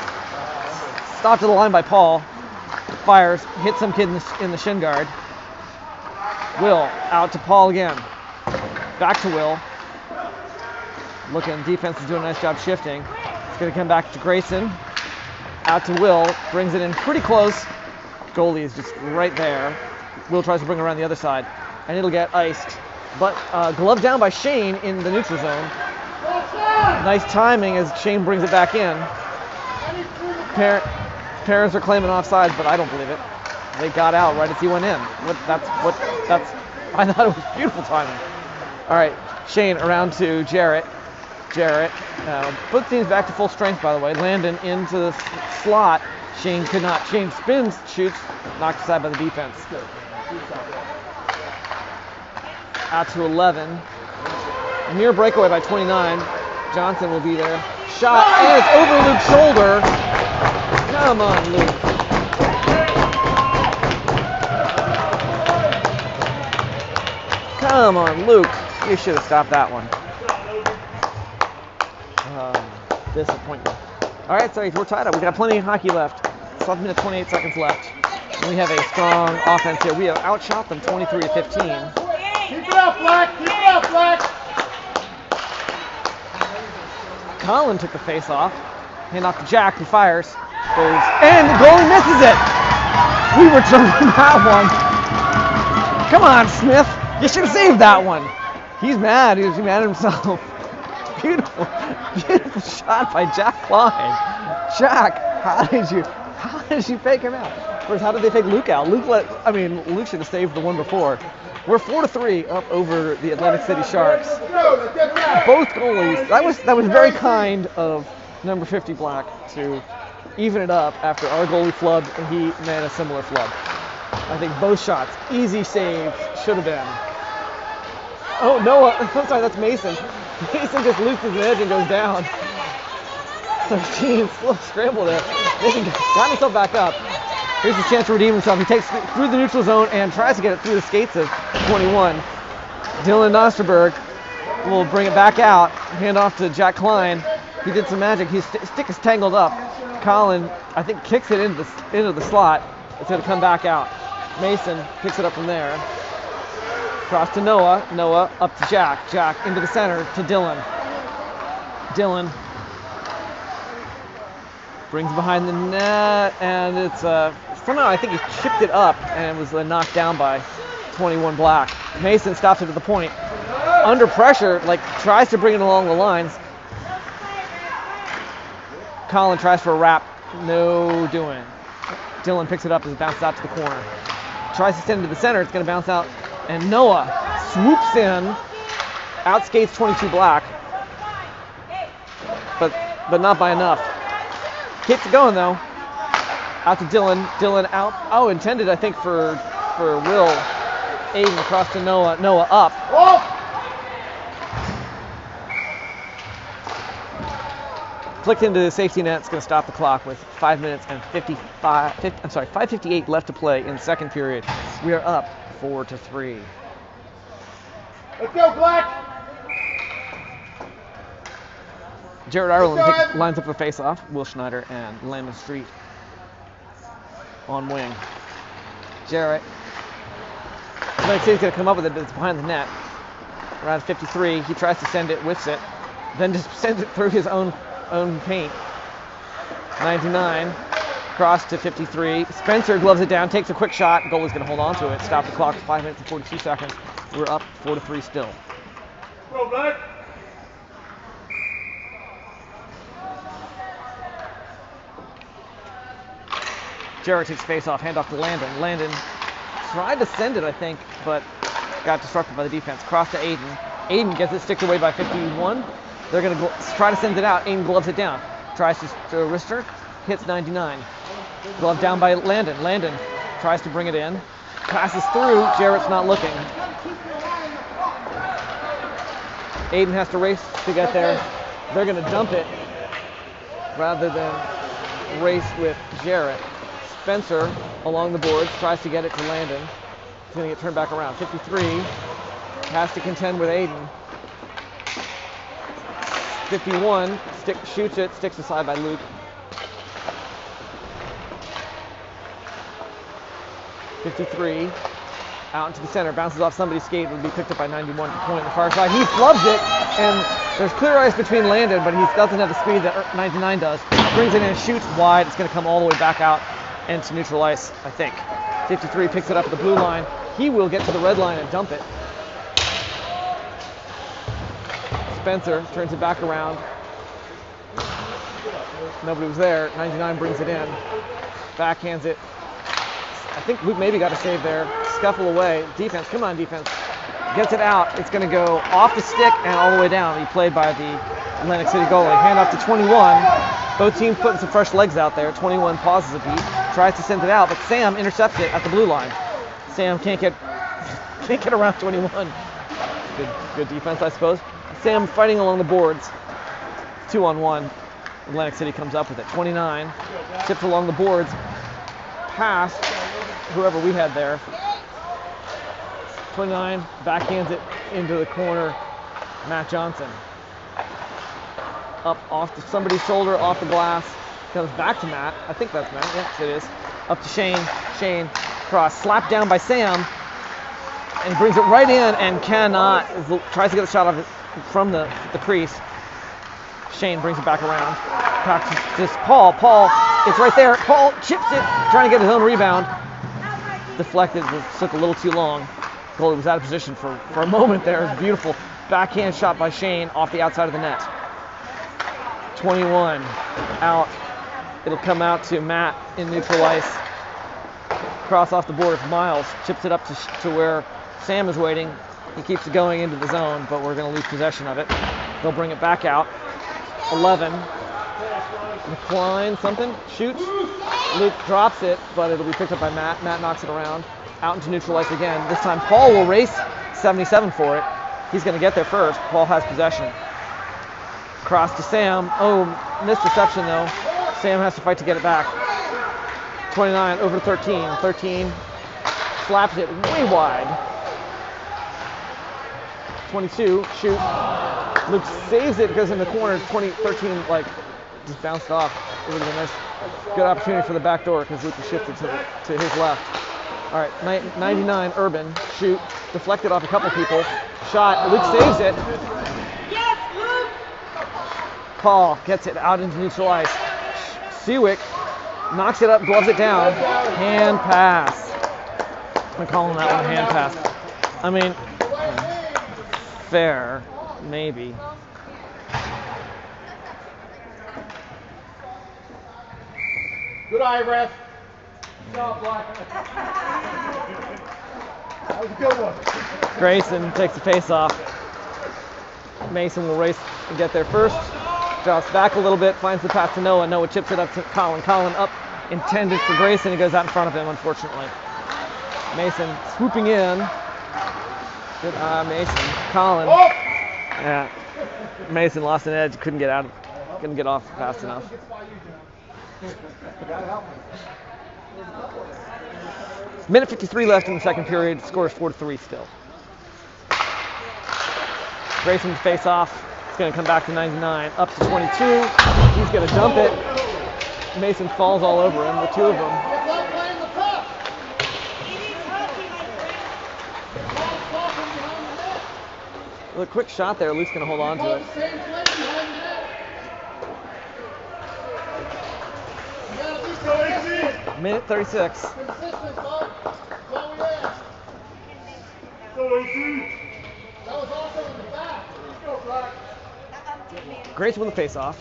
Stopped at the line by Paul. Fires, hits some kid in the shin guard. Will out to Paul again. Back to Will. Looking, defense is doing a nice job shifting. It's going to come back to Grayson. Out to Will, brings it in pretty close. Goalie is just right there. Will tries to bring it around the other side, and it'll get iced. But gloved down by Shane in the neutral zone. Nice timing as Shane brings it back in. Parents are claiming offsides, but I don't believe it. They got out right as he went in. I thought it was beautiful timing. All right, Shane around to Jarrett. Jarrett, both teams back to full strength, by the way. Landon into the slot. Shane could not. Shane spins, shoots, knocked aside by the defense. Out to 11. A near breakaway by 29. Johnson will be there. Shot, and it's over Luke's shoulder. Come on, Luke. Come on, Luke. You should have stopped that one. Disappointment. All right, so we're tied up. We got plenty of hockey left. 7 minutes, 28 seconds left. And we have a strong offense here. We have outshot them 23 to 15. Keep it up, Black. Keep it up, Black. Colin took the face off. Hand off to Jack, who fires. Goes, and the goalie misses it. We were turning that one. Come on, Smith. You should have saved that one. He's mad. He's mad at himself. Beautiful shot by Jack Klein. Jack, how did you fake him out? First, how did they fake Luke out? Luke should have saved the one before. We're 4-3 up over the Atlantic City Sharks. Both goalies. That was very kind of number 50 Black to even it up after our goalie flubbed and he made a similar flub. I think both shots, easy saves, should have been. Oh, Noah, I'm sorry, that's Mason. Mason just loses the edge and goes down. 13, slow scramble there. Mason got himself back up. Here's his chance to redeem himself. He takes through the neutral zone and tries to get it through the skates of 21. Dylan Nosterberg will bring it back out. Hand off to Jack Klein. He did some magic. His stick is tangled up. Colin, I think, kicks it into the slot. It's going to come back out. Mason picks it up from there. Cross to Noah. Noah up to Jack. Jack into the center to Dylan. Dylan brings behind the net, and it's somehow I think he chipped it up and was knocked down by 21 Black. Mason stops it at the point. Under pressure, tries to bring it along the lines. Colin tries for a wrap. No doing. Dylan picks it up as it bounces out to the corner. Tries to send it to the center. It's going to bounce out. And Noah swoops in. Outskates 22 Black. But not by enough. Keeps it going, though. Out to Dylan. Dylan out. Oh, intended, I think, for Will. Aiden across to Noah. Noah up. flicked into the safety net. It's going to stop the clock with 5 minutes and 5:58 left to play in the second period. We are up 4-3. Let's go, Black. Jared Ireland lines up for face-off. Will Schneider and Landon Street on wing. Jarrett. Atlantic City's going to come up with it, but it's behind the net. Around 53, he tries to send it, whiffs it, then just sends it through his own paint. 99, cross to 53. Spencer gloves it down, takes a quick shot. Goalie's going to hold on to it. Stop the clock, 5 minutes and 42 seconds. We're up 4-3 still. Go, Black. Jarrett takes face off, hand off to Landon. Landon tried to send it, I think, but got disrupted by the defense. Cross to Aiden. Aiden gets it sticked away by 51. They're going to try to send it out. Aiden gloves it down. Tries to wrister. Hits 99. Glove down by Landon. Landon tries to bring it in. Passes through. Jarrett's not looking. Aiden has to race to get there. They're going to dump it rather than race with Jarrett. Spencer along the boards tries to get it to Landon. He's going to get turned back around. 53 has to contend with Aiden. 51 shoots it, sticks aside by Luke. 53 out into the center, bounces off somebody's skate, will be picked up by 91 to point on the far side. He flubs it, and there's clear ice between Landon, but he doesn't have the speed that 99 does. Brings it in, shoots wide. It's going to come all the way back out into neutral ice, I think. 53 picks it up at the blue line. He will get to the red line and dump it. Spencer turns it back around. Nobody was there. 99 brings it in. Backhands it. I think Luke maybe got a save there. Scuffle away. Defense, come on defense. Gets it out. It's going to go off the stick and all the way down. He played by the Atlantic City goalie. Hand off to 21. Both teams putting some fresh legs out there. 21 pauses a beat. Tries to send it out, but Sam intercepts it at the blue line. Sam can't get around 21. Good defense, I suppose. Sam fighting along the boards. 2-on-1. Atlantic City comes up with it. 29. Tipped along the boards. Past whoever we had there. 29. Backhands it into the corner. Matt Johnson. Up off to somebody's shoulder, off the glass. Comes back to Matt. I think that's Matt. Yes, it is. Up to Shane. Shane. Cross. Slapped down by Sam. And brings it right in and cannot. Tries to get the shot off it from the crease. Shane brings it back around. Practices Paul. Paul, it's right there. Paul chips it, trying to get his own rebound. Deflected. It took a little too long. Goalie was out of position for a moment there. It was beautiful. Backhand shot by Shane off the outside of the net. 21 out. It'll come out to Matt in neutral ice. Cross off the board for Miles. Chips it up to where Sam is waiting. He keeps it going into the zone, but we're going to lose possession of it. They'll bring it back out. 11. McCline, something, shoots. Luke drops it, but it'll be picked up by Matt. Matt knocks it around. Out into neutral ice again. This time Paul will race 77 for it. He's going to get there first. Paul has possession. Cross to Sam. Oh, missed reception though. Sam has to fight to get it back. 29 over 13. 13 slaps it way wide. 22, shoot. Luke saves it, goes in the corner. 13 like just bounced off. It would have been a nice, good opportunity for the back door because Luke was shifted to his left. All right, 99, Urban, shoot. Deflected off a couple people. Shot, Luke saves it. Yes, Luke! Paul gets it out into neutral ice. Seawick knocks it up, gloves it down. Hand pass. I'm calling that one a hand pass. I mean, fair, maybe. Good eye, ref. Stop, Black. That was a good one. Grayson takes the face off. Mason will race and get there first. Drops back a little bit, finds the pass to Noah. Noah chips it up to Colin. Colin up, intended for Grayson. He goes out in front of him, unfortunately. Mason swooping in. Good eye, Mason. Colin. Oh! Yeah. Mason lost an edge, couldn't get out of it. Couldn't get off fast enough. Minute 53 left in the second period. Score is 4-3 still. Grayson's face off. It's going to come back to 99. Up to 22. He's going to dump it. Mason falls all over him, the two of them. A quick shot there. Luke's going to hold on to it. Minute 36. Grayson with the face-off.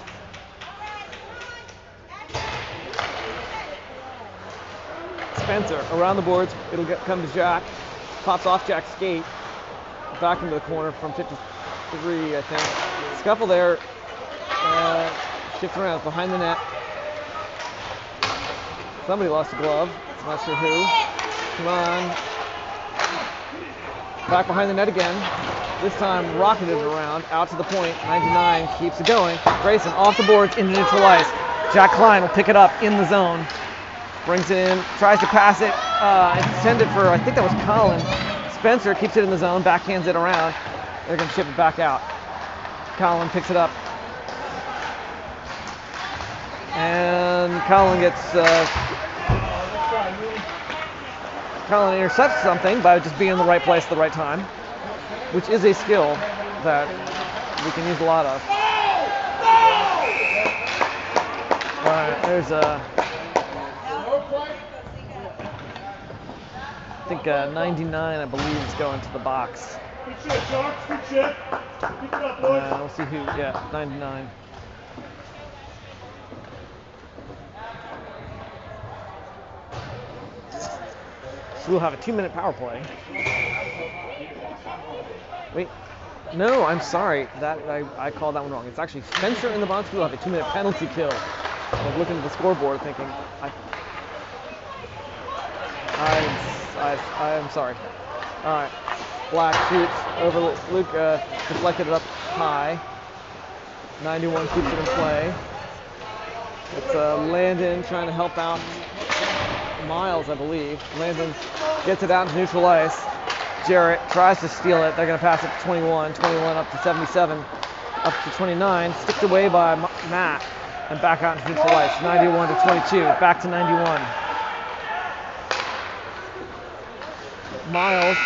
Spencer around the boards. It'll come to Jack. Pops off Jack's skate. Back into the corner from 53, I think. Scuffle there. Shift around behind the net. Somebody lost a glove. I'm not sure who. Come on. Back behind the net again. This time rocketed it around. Out to the point. 99 keeps it going. Grayson off the boards into neutral ice. Jack Klein will pick it up in the zone. Brings it in. Tries to pass it. Intended for, I think that was Colin. Spencer keeps it in the zone. Backhands it around. They're going to ship it back out. Colin picks it up. And Colin gets... Colin intercepts something by just being in the right place at the right time, which is a skill that we can use a lot of. All right, there's I think 99, I believe, is going to the box. Good shit, Josh. Good shit. Keep it up, boys. We'll see who, 99. So we'll have a 2-minute power play. Wait, no, I'm sorry. That I called that one wrong. It's actually Spencer in the box. We'll have a 2-minute penalty kill. I was looking at the scoreboard thinking, I'm sorry. All right, Black shoots over Luke, deflected it up high. 91 keeps it in play. It's Landon trying to help out Miles, I believe. Landon gets it out into neutral ice. Jarrett tries to steal it. They're going to pass it to 21. 21 up to 77. Up to 29. Sticked away by Matt. And back out into neutral ice. 91 to 22. Back to 91. Miles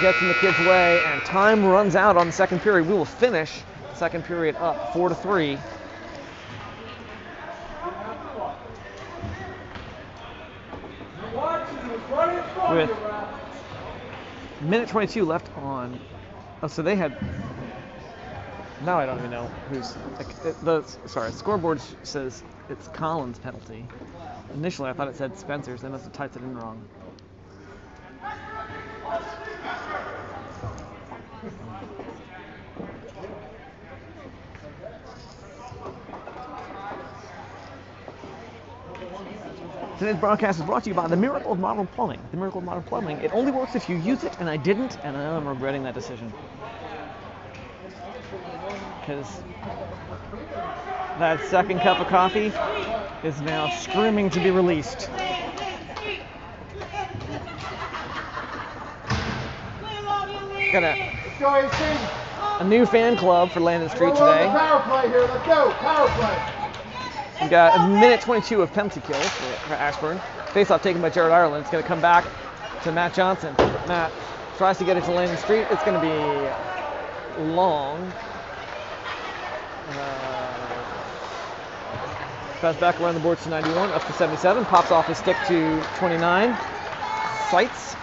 gets in the kid's way, and time runs out on the second period. We will finish second period up 4-3. With minute 22 left on. Oh, so they had. Now I don't even know who's. Sorry, scoreboard says it's Colin's penalty. Initially, I thought it said Spencer's. They must have typed it in wrong. Today's broadcast is brought to you by the Miracle of Modern Plumbing. The Miracle of Modern Plumbing. It only works if you use it, and I didn't, and I am regretting that decision. Because that second cup of coffee is now screaming to be released. Got a new fan club for Landon Street today. Power play here. Let's go. Power play. We got a minute 22 of penalty kills for Ashburn. Face-off taken by Jared Ireland. It's going to come back to Matt Johnson. Matt tries to get it to Landon Street. It's going to be long. Pass back around the boards to 91, up to 77. Pops off his stick to 29. Sights.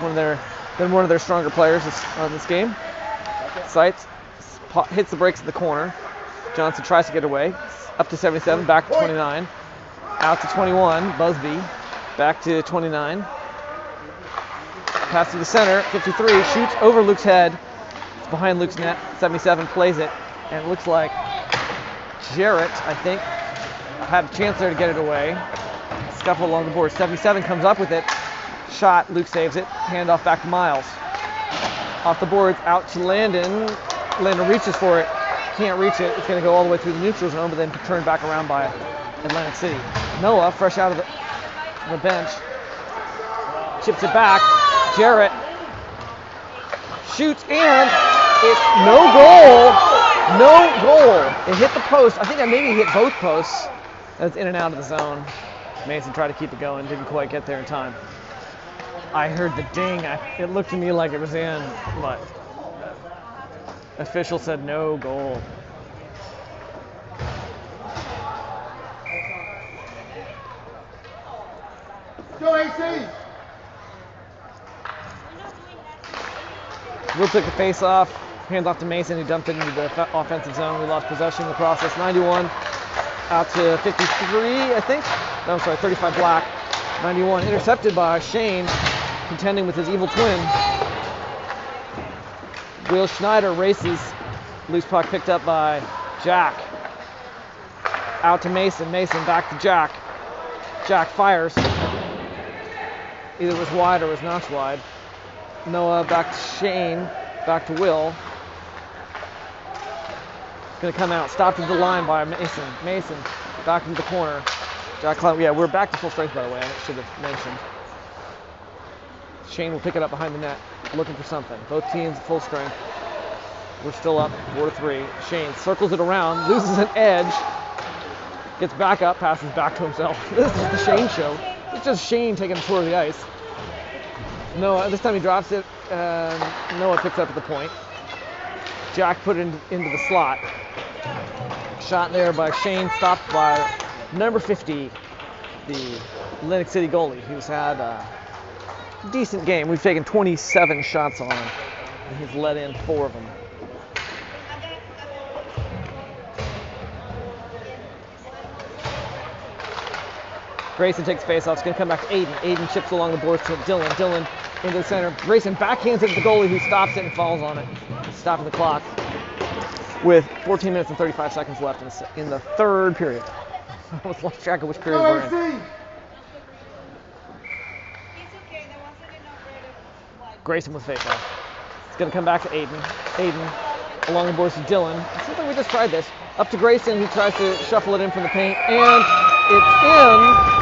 One of their stronger players on this game. Sights hits the brakes at the corner. Johnson tries to get away. Up to 77, back to 29. Out to 21, Busby. Back to 29. Pass to the center, 53, shoots over Luke's head. It's behind Luke's net, 77 plays it. And it looks like Jarrett, I think, had a chance there to get it away. Scuffle along the board, 77 comes up with it. Shot, Luke saves it. Handoff back to Miles. Off the boards, out to Landon. Landon reaches for it. can't reach it. It's going to go all the way through the neutral zone, but then turned back around by Atlantic City. Noah, fresh out of the bench, chips it back. Jarrett shoots and it's no goal. No goal. It hit the post. I think I maybe hit both posts. That's in and out of the zone. Mason tried to keep it going, didn't quite get there in time. I heard the ding. It looked to me like it was in, but official said no goal. Go AC! Will took the face off, hands off to Mason, who dumped it into the offensive zone. We lost possession in the process. 91 out to 53, I think. No, I'm sorry, 35 Black. 91 intercepted by Shane, contending with his evil twin. Will Schneider races. Loose puck picked up by Jack. Out to Mason. Mason back to Jack. Jack fires. Either was wide or was not wide. Noah back to Shane. Back to Will. Going to come out. Stopped at the line by Mason. Mason back into the corner. Jack Clown. Yeah, we're back to full strength, by the way. I should have mentioned. Shane will pick it up behind the net, looking for something. Both teams at full strength. We're still up 4-3. Shane circles it around, loses an edge, gets back up, passes back to himself. This is the Shane show. It's just Shane taking a tour of the ice. Noah, this time he drops it, and Noah picks up at the point. Jack put it into the slot. Shot there by Shane, stopped by number 50, the Atlantic City goalie, who's had a decent game. We've taken 27 shots on him, and he's let in 4 of them. Grayson takes face off. It's going to come back to Aiden. Aiden chips along the boards to Dylan. Dylan into the center. Grayson backhands it to the goalie, who stops it and falls on it, stopping the clock with 14 minutes and 35 seconds left in the third period. I almost lost track of which period we're in. Grayson with face off. It's going to come back to Aiden. Aiden along the boards to Dylan. It seems like we just tried this. Up to Grayson, who tries to shuffle it in from the paint, and it's in.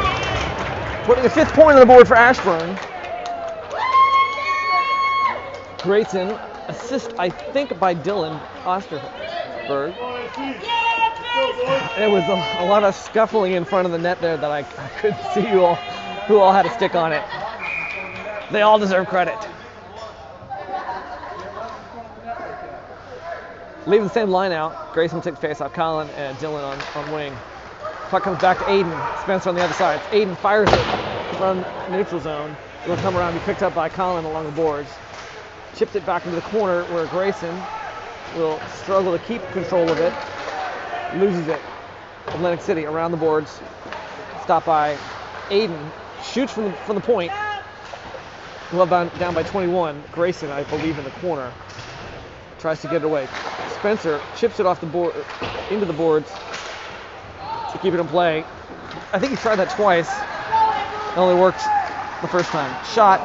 Putting the 5th point on the board for Ashburn. Grayson, assist, I think, by Dylan Osterberg. And it was a lot of scuffling in front of the net there that I couldn't see who all had a stick on it. They all deserve credit. Leaving the same line out. Grayson takes face off. Colin and Dylan on wing. Puck comes back to Aiden. Spencer on the other side. Aiden fires it from neutral zone. It'll come around, be picked up by Colin along the boards. Chipped it back into the corner where Grayson will struggle to keep control of it. Loses it. Atlantic City around the boards. Stopped by Aiden. Shoots from the point. Glove down by 21. Grayson, I believe, in the corner. Tries to get it away. Spencer chips it off the board into the boards to keep it in play. I think he tried that twice. It only worked the first time. Shot.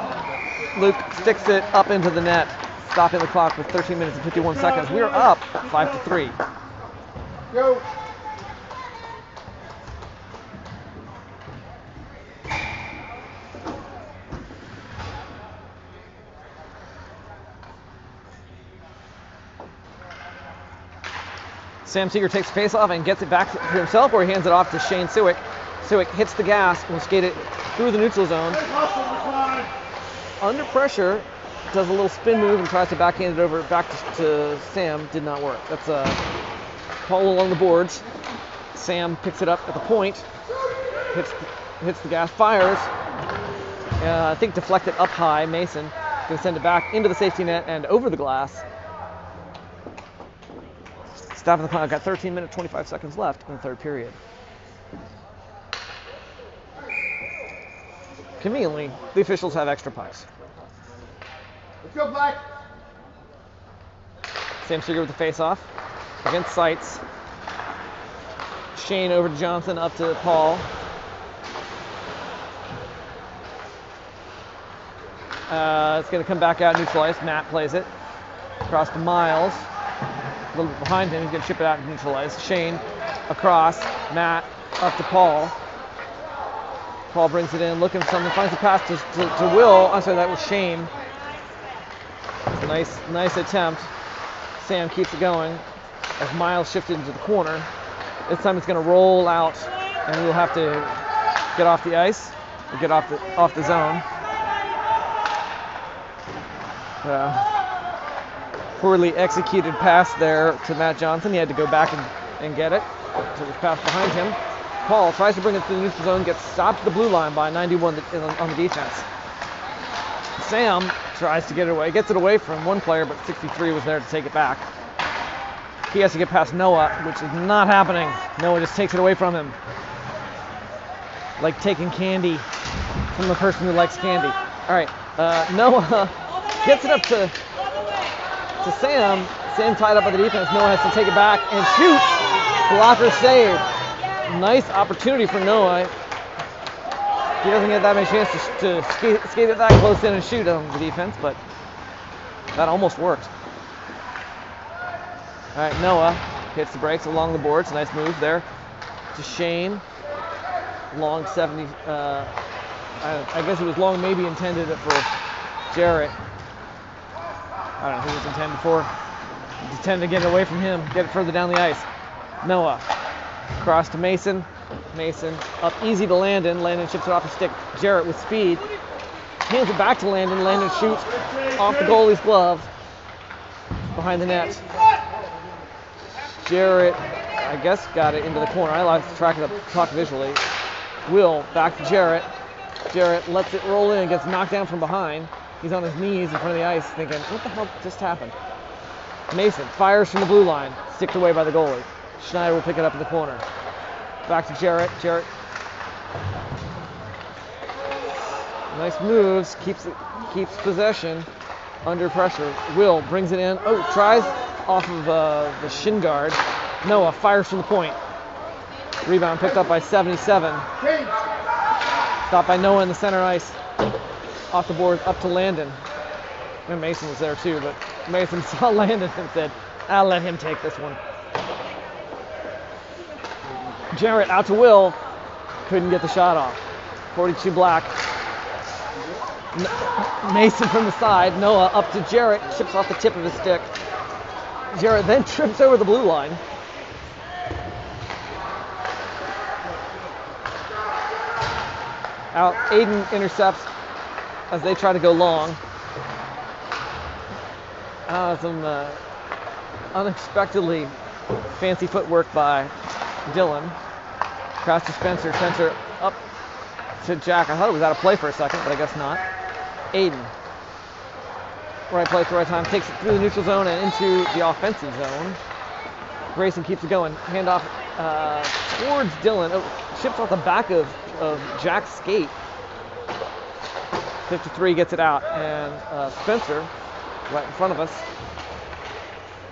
Luke sticks it up into the net, stopping the clock with 13 minutes and 51 seconds. We are up 5-3. Go. Sam Seeger takes the face off and gets it back to himself, or he hands it off to Shane Sewick. Sewick hits the gas and will skate it through the neutral zone. Under pressure, does a little spin move and tries to backhand it over back to Sam. Did not work. That's a call along the boards. Sam picks it up at the point, hits the gas, fires. I think deflected up high. Mason going to send it back into the safety net and over the glass. Stopping the clock. Got 13 minutes, 25 seconds left in the third period. Conveniently, the officials have extra pucks. Let's go, Black. Sam Seeger with the face-off against Seitz. Shane over to Johnson, up to Paul. It's going to come back out neutralized. Matt plays it. Across to Miles. A little bit behind him. He's going to chip it out and neutralize. Shane across. Matt up to Paul. Paul brings it in, looking for something. Finds the pass to Will. I'm sorry, that was Shane. Nice attempt. Sam keeps it going as Miles shifted into the corner. This time it's going to roll out, and we'll have to get off the ice or get off the zone. Poorly executed pass there to Matt Johnson. He had to go back and get it. So there's pass behind him. Paul tries to bring it to the neutral zone, gets stopped at the blue line by 91 on the defense. Sam tries to get it away, gets it away from one player, but 63 was there to take it back. He has to get past Noah, which is not happening. Noah just takes it away from him. Like taking candy from the person who likes candy. All right, Noah gets it up to Sam. Sam tied up by the defense. Noah has to take it back and shoots. Blocker saved. Nice opportunity for Noah. He doesn't get that many chances to skate it that close in and shoot on the defense, but that almost worked. All right, Noah hits the brakes along the boards. Nice move there to Shane. Long 70. I guess it was long, maybe intended for Jarrett. I don't know who it was intended for. Intended to get it away from him, get it further down the ice. Noah cross to Mason. Mason up easy to Landon. Landon chips it off the stick. Jarrett with speed. Hands it back to Landon. Landon shoots off the goalie's glove. Behind the net. Jarrett, I guess, got it into the corner. I like to talk visually. Will back to Jarrett. Jarrett lets it roll in and gets knocked down from behind. He's on his knees in front of the ice thinking, what the hell just happened? Mason fires from the blue line. Sticked away by the goalie. Schneider will pick it up in the corner. Back to Jarrett. Jarrett. Nice moves. Keeps possession under pressure. Will brings it in. Oh, tries off of the shin guard. Noah fires from the point. Rebound picked up by 77. Stopped by Noah in the center ice. Off the board up to Landon. And Mason was there too, but Mason saw Landon and said, I'll let him take this one. Jarrett out to Will. Couldn't get the shot off. 42 black. Mason from the side. Noah up to Jarrett. Chips off the tip of his stick. Jarrett then trips over the blue line. Out. Aiden intercepts as they try to go long. Some unexpectedly fancy footwork by Dylan. Across to Spencer. Spencer up to Jack. I thought it was out of play for a second, but I guess not. Aiden. Right place, right time. Takes it through the neutral zone and into the offensive zone. Grayson keeps it going. Handoff towards Dylan. Oh, chips off the back of Jack's skate. 53 gets it out. And Spencer, right in front of us,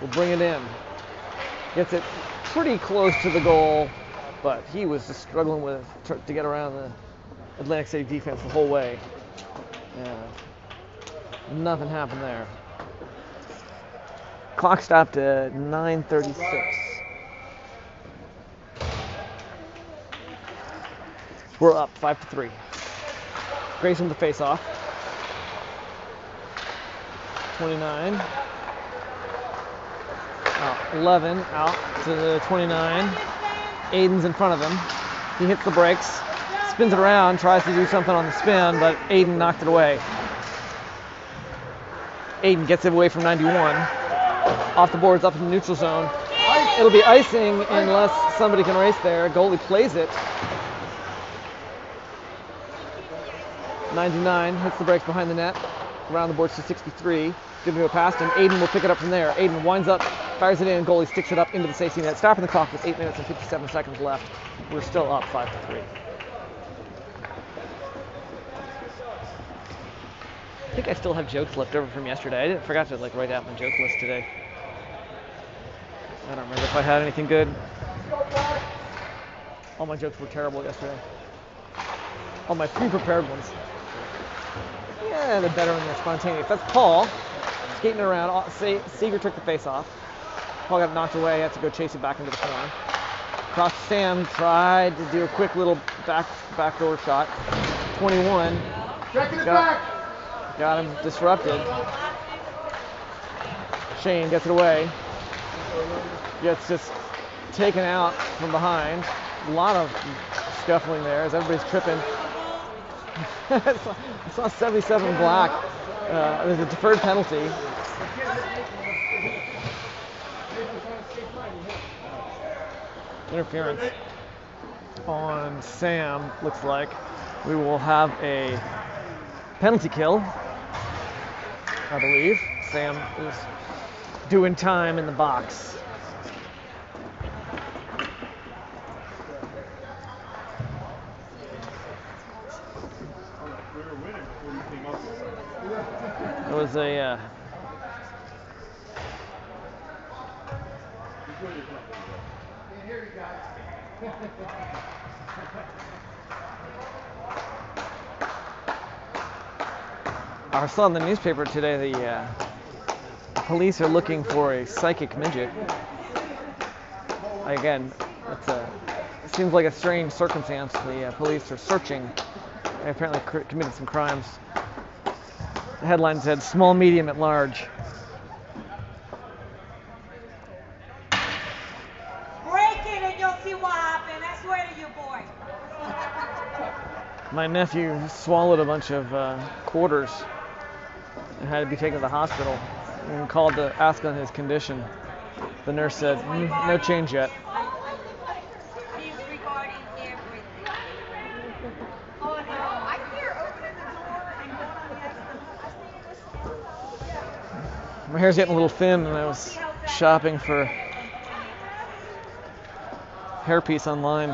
will bring it in. Gets it pretty close to the goal, but he was just struggling to get around the Atlantic City defense the whole way. Nothing happened there. Clock stopped at 9:36. We're up 5-3. Grayson with the face-off. 29. Out. 11 out to the 29. Aiden's in front of him. He hits the brakes, spins it around, tries to do something on the spin, but Aiden knocked it away. Aiden gets it away from 91. Off the boards, up in the neutral zone. It'll be icing unless somebody can race there. Goalie plays it. 99 hits the brakes behind the net. Around the boards to 63. Good to go past him. Aiden will pick it up from there. Aiden winds up, fires it in. Goalie sticks it up into the safety net. Stopping the clock with 8 minutes and 57 seconds left. We're still up 5-3. I think I still have jokes left over from yesterday. I forgot to write out my joke list today. I don't remember if I had anything good. All my jokes were terrible yesterday. All my pre-prepared ones. Yeah, they're better when they're spontaneous. That's Paul skating around. Seeger took the face off. Paul got knocked away. He had to go chase it back into the corner. Cross to Sam, tried to do a quick little backdoor shot. 21. Checking it back. Got him disrupted. Shane gets it away. Gets just taken out from behind. A lot of scuffling there as everybody's tripping. I saw 77 Black. There's a deferred penalty. Interference on Sam. Looks like we will have a penalty kill, I believe. Sam is doing time in the box. It was a I saw in the newspaper today the police are looking for a psychic midget. Again, it seems like a strange circumstance. The police are searching. They apparently committed some crimes. The headline said, small, medium, at large. Break it and you'll see what happened. I swear to you, boy. My nephew swallowed a bunch of quarters and had to be taken to the hospital. When called to ask on his condition, the nurse said, no change yet. He's regarding everything. Oh no, I hear opening the door and going on the exit. My hair's getting a little thin, and I was shopping for hairpiece online.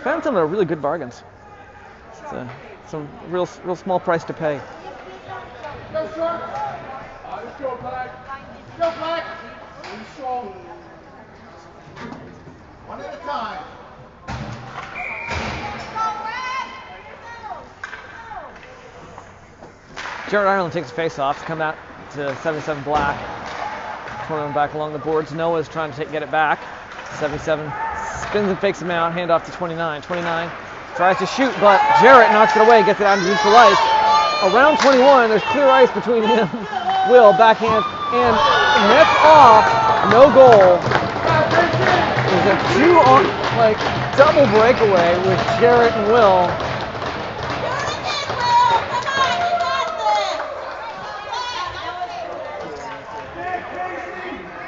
Found some really good bargains. It's some real small price to pay. Go, sir. Let's go, Black. Go, Black. Really strong. One at a time. Jared Ireland takes a face off to come out to 77 Black. 21 back along the boards. Noah's trying to get it back. 77 spins and fakes him out. Hand off to 29. 29 tries to shoot, but Jarrett knocks it away, gets it out into neutral ice. Around 21, there's clear ice between him. Will backhand and nets off. No goal. There's a double breakaway with Jarrett and Will.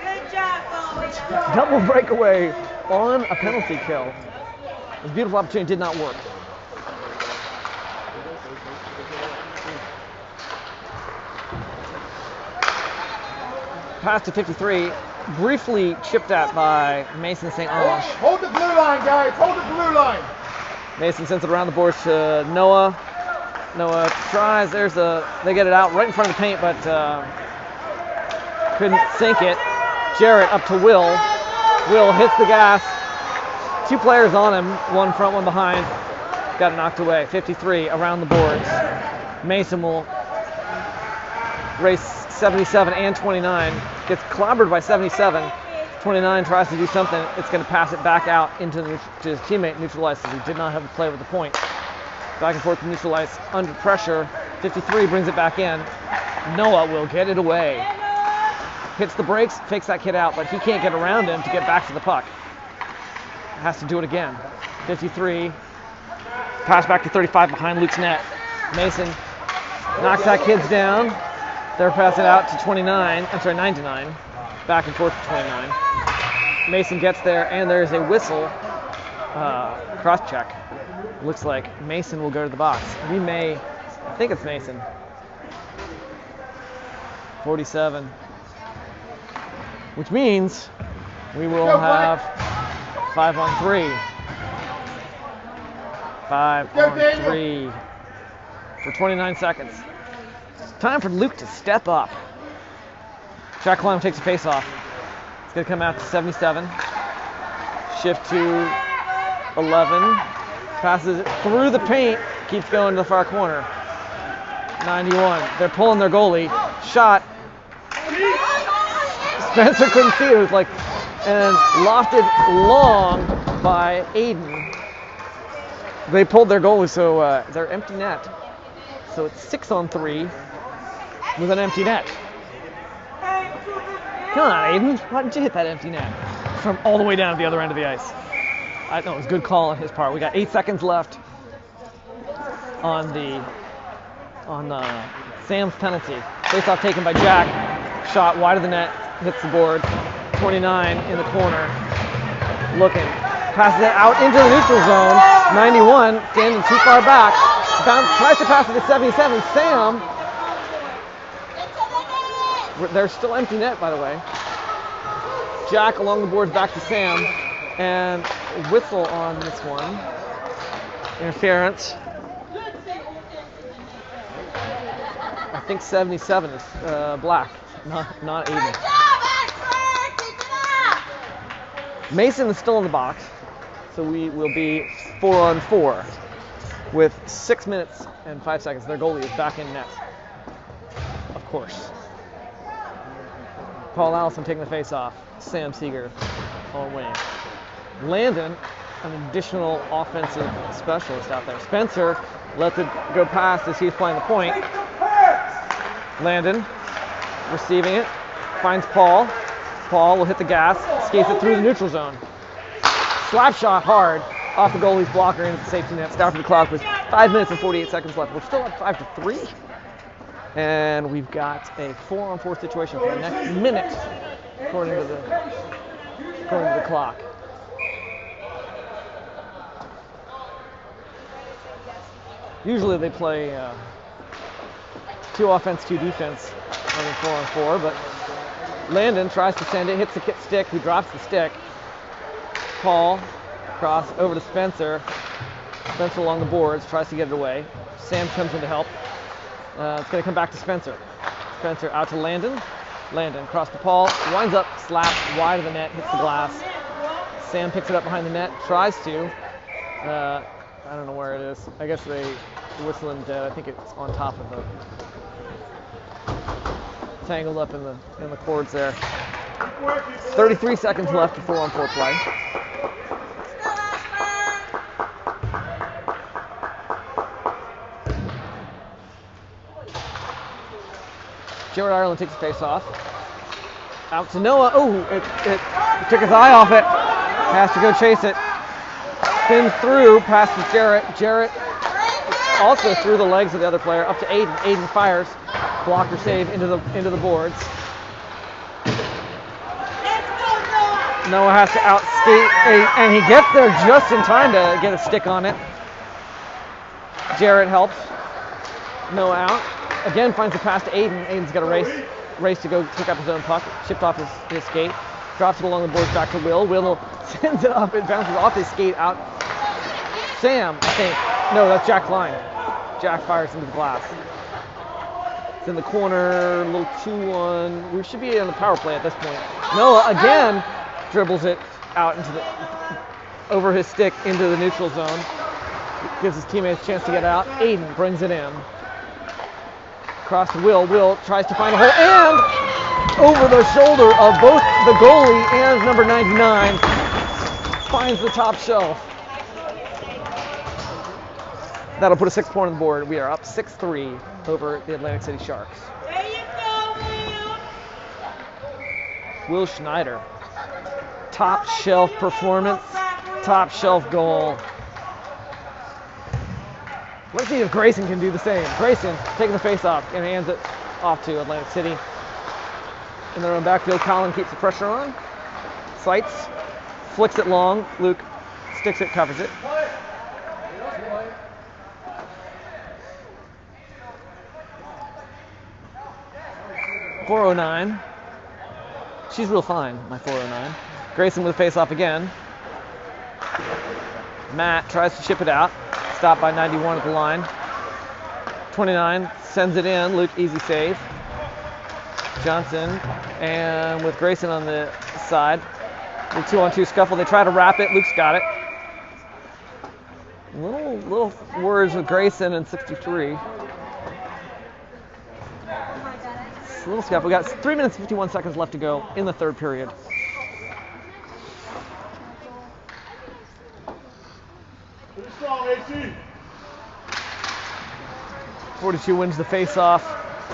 Good job, boys. Double breakaway on a penalty kill. It was a beautiful opportunity, did not work. Pass to 53, briefly chipped at by Mason St. Ange. Hold the blue line, guys. Hold the blue line. Mason sends it around the boards to Noah. Noah tries. They get it out right in front of the paint, but couldn't sink it. Jarrett up to Will. Will hits the gas. Two players on him, one front, one behind. Got it knocked away. 53 around the boards. Mason will race 77 and 29. Gets clobbered by 77. 29 tries to do something. It's going to pass it back out into to his teammate, neutral ice, as he did not have a play with the point. Back and forth to neutral ice under pressure. 53 brings it back in. Noah will get it away. Hits the brakes, fakes that kid out, but he can't get around him to get back to the puck. Has to do it again. 53. Pass back to 35 behind Luke's net. Mason knocks that kid's down. They're passing out to 29. I'm sorry, 99. Back and forth to 29. Mason gets there, and there's a whistle. Cross check. Looks like Mason will go to the box. I think it's Mason. 47. Which means we will have 5-on-3. 5-on-3 for 29 seconds. Time for Luke to step up. Jack Clem takes a face off. It's going to come out to 77. Shift to 11. Passes it through the paint. Keeps going to the far corner. 91. They're pulling their goalie. Shot. Spencer couldn't see it. It was like, and lofted long by Aiden. They pulled their goalie, so they're empty net. So it's 6-on-3 with an empty net. Come on, Aiden. Why didn't you hit that empty net? From all the way down at the other end of the ice. I know, it was a good call on his part. We got 8 seconds left on Sam's penalty. Face-off taken by Jack. Shot wide of the net, hits the board. 29 in the corner. Looking. Passes it out into the neutral zone. 91 standing too far back. Tries to pass it to 77. Sam. There's still empty net, by the way. Jack along the boards back to Sam. And whistle on this one. Interference. I think 77 is black, not Aiden. Mason is still in the box, so we will be 4-on-4 with 6 minutes and 5 seconds. Their goalie is back in net, of course. Paul Allison taking the face-off. Sam Seeger on wing. Landon, an additional offensive specialist out there. Spencer lets it go past as he's playing the point. Landon receiving it, finds Paul. Paul will hit the gas, skates it through the neutral zone. Slap shot hard off the goalie's blocker into the safety net. Start for the clock with 5 minutes and 48 seconds left. We're still up 5-3. And we've got a 4-on-4 situation for the next minute, according to the clock. Usually they play 2 offense, 2 defense on the 4-on-4, but Landon tries to send it, hits the stick, he drops the stick. Paul, cross over to Spencer. Spencer along the boards, tries to get it away. Sam comes in to help. It's going to come back to Spencer. Spencer out to Landon. Landon across to Paul, winds up, slaps wide of the net, hits the glass. Sam picks it up behind the net, tries to. I don't know where it is. I guess they whistle him dead. I think it's on top of the, tangled up in the cords there. 33 seconds left to 4-on-4 play. Jared Ireland takes the face off. Out to Noah. Oh, it took his eye off it. Has to go chase it. Spins through, passes Jarrett. Jarrett also through the legs of the other player, up to Aiden. Aiden fires. Blocker save into the boards. Noah has to outskate, and he gets there just in time to get a stick on it. Jarrett helps. Noah out. Again finds the pass to Aiden. Aiden's got a race to go pick up his own puck. Chipped off his skate. Drops it along the boards back to Will. Will sends it up. It bounces off his skate out. Sam, I think. No, that's Jack Klein. Jack fires into the glass. It's in the corner, a little 2-1. We should be on the power play at this point. Noah again dribbles it out over his stick into the neutral zone. Gives his teammates a chance to get out. Aiden brings it in. Across to Will. Will tries to find a hole, and over the shoulder of both the goalie and number 99 finds the top shelf. That'll put a 6-point on the board. We are up 6-3 over the Atlantic City Sharks. There you go, Will. Will Schneider. Top shelf performance, top shelf goal. Let's see if Grayson can do the same. Grayson taking the face off and hands it off to Atlantic City. In their own backfield, Colin keeps the pressure on. Sights, flicks it long. Luke sticks it, covers it. .409. She's real fine, my .409. Grayson with a face-off again. Matt tries to chip it out. Stopped by 91 at the line. 29 sends it in. Luke, easy save. Johnson, and with Grayson on the side. The 2-on-2 scuffle. They try to wrap it. Luke's got it. Little words with Grayson in 63. a little scuff. We got 3 minutes and 51 seconds left to go in the third period. Pretty strong, AC. 42 wins the face-off.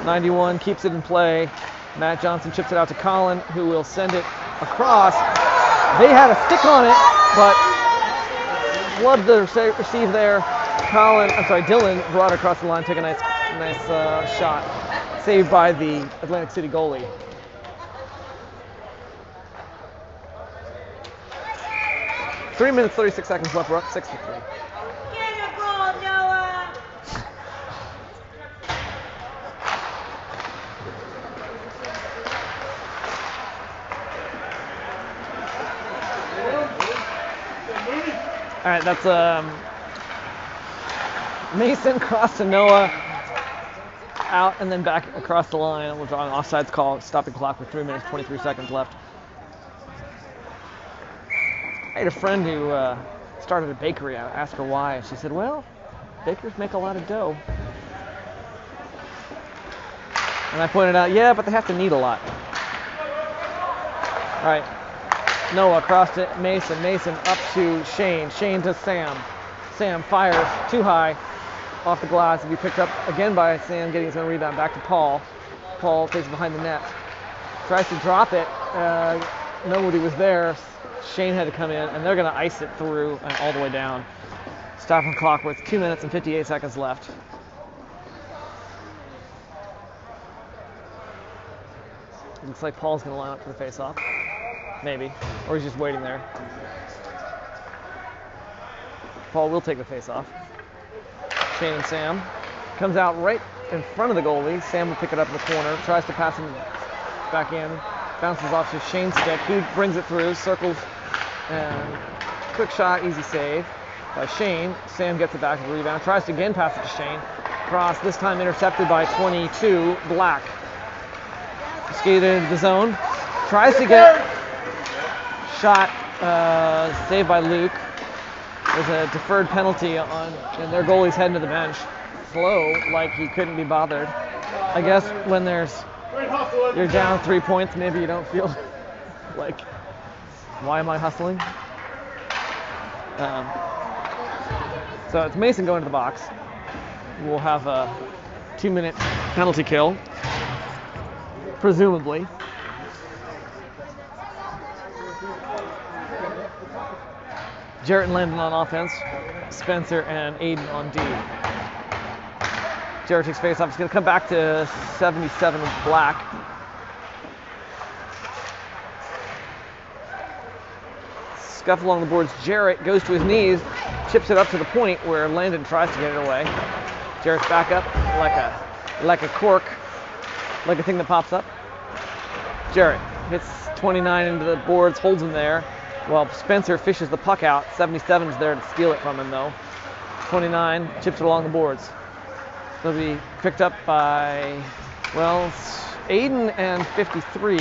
91 keeps it in play. Matt Johnson chips it out to Colin, who will send it across. They had a stick on it, but loved the receive there. Dylan brought it across the line, took a nice shot. Saved by the Atlantic City goalie. Three minutes, 36 seconds left. We're up 6-3. Get a goal, Noah! All right, that's Mason cross to Noah, out and then back across the line. We'll draw an offsides call, stopping clock with 3 minutes, 23 seconds left. I had a friend who started a bakery. I asked her why, and she said, well, bakers make a lot of dough. And I pointed out, yeah, but they have to knead a lot. All right, Noah across to Mason. Mason up to Shane. Shane to Sam. Sam fires too high off the glass. To be picked up again by Sam, getting his own rebound back to Paul. Paul takes it behind the net. Tries to drop it. Nobody was there. Shane had to come in, and they're going to ice it through and all the way down. Stopping clock with 2 minutes and 58 seconds left. Looks like Paul's going to line up for the face-off. Maybe. Or he's just waiting there. Paul will take the face-off. Shane and Sam. Comes out right in front of the goalie. Sam will pick it up in the corner. Tries to pass him back in. Bounces off to Shane's stick. He brings it through. Circles. And quick shot. Easy save by Shane. Sam gets it back with the rebound. Tries to again pass it to Shane. Cross. This time intercepted by 22. Black. Skated into the zone. Tries to get shot. Saved by Luke. There's a deferred penalty on, and their goalie's heading to the bench. Slow, like he couldn't be bothered. I guess when you're down 3 points, maybe you don't feel like, why am I hustling? So it's Mason going to the box. We'll have a 2-minute penalty kill, presumably. Jarrett and Landon on offense, Spencer and Aiden on D. Jarrett takes face off. He's going to come back to 77 with Black. Scuff along the boards. Jarrett goes to his knees, chips it up to the point where Landon tries to get it away. Jarrett's back up like a cork, like a thing that pops up. Jarrett hits 29 into the boards, holds him there. Well, Spencer fishes the puck out. 77's there to steal it from him, though. 29 chips it along the boards. They'll be picked up by, well, Aiden and 53.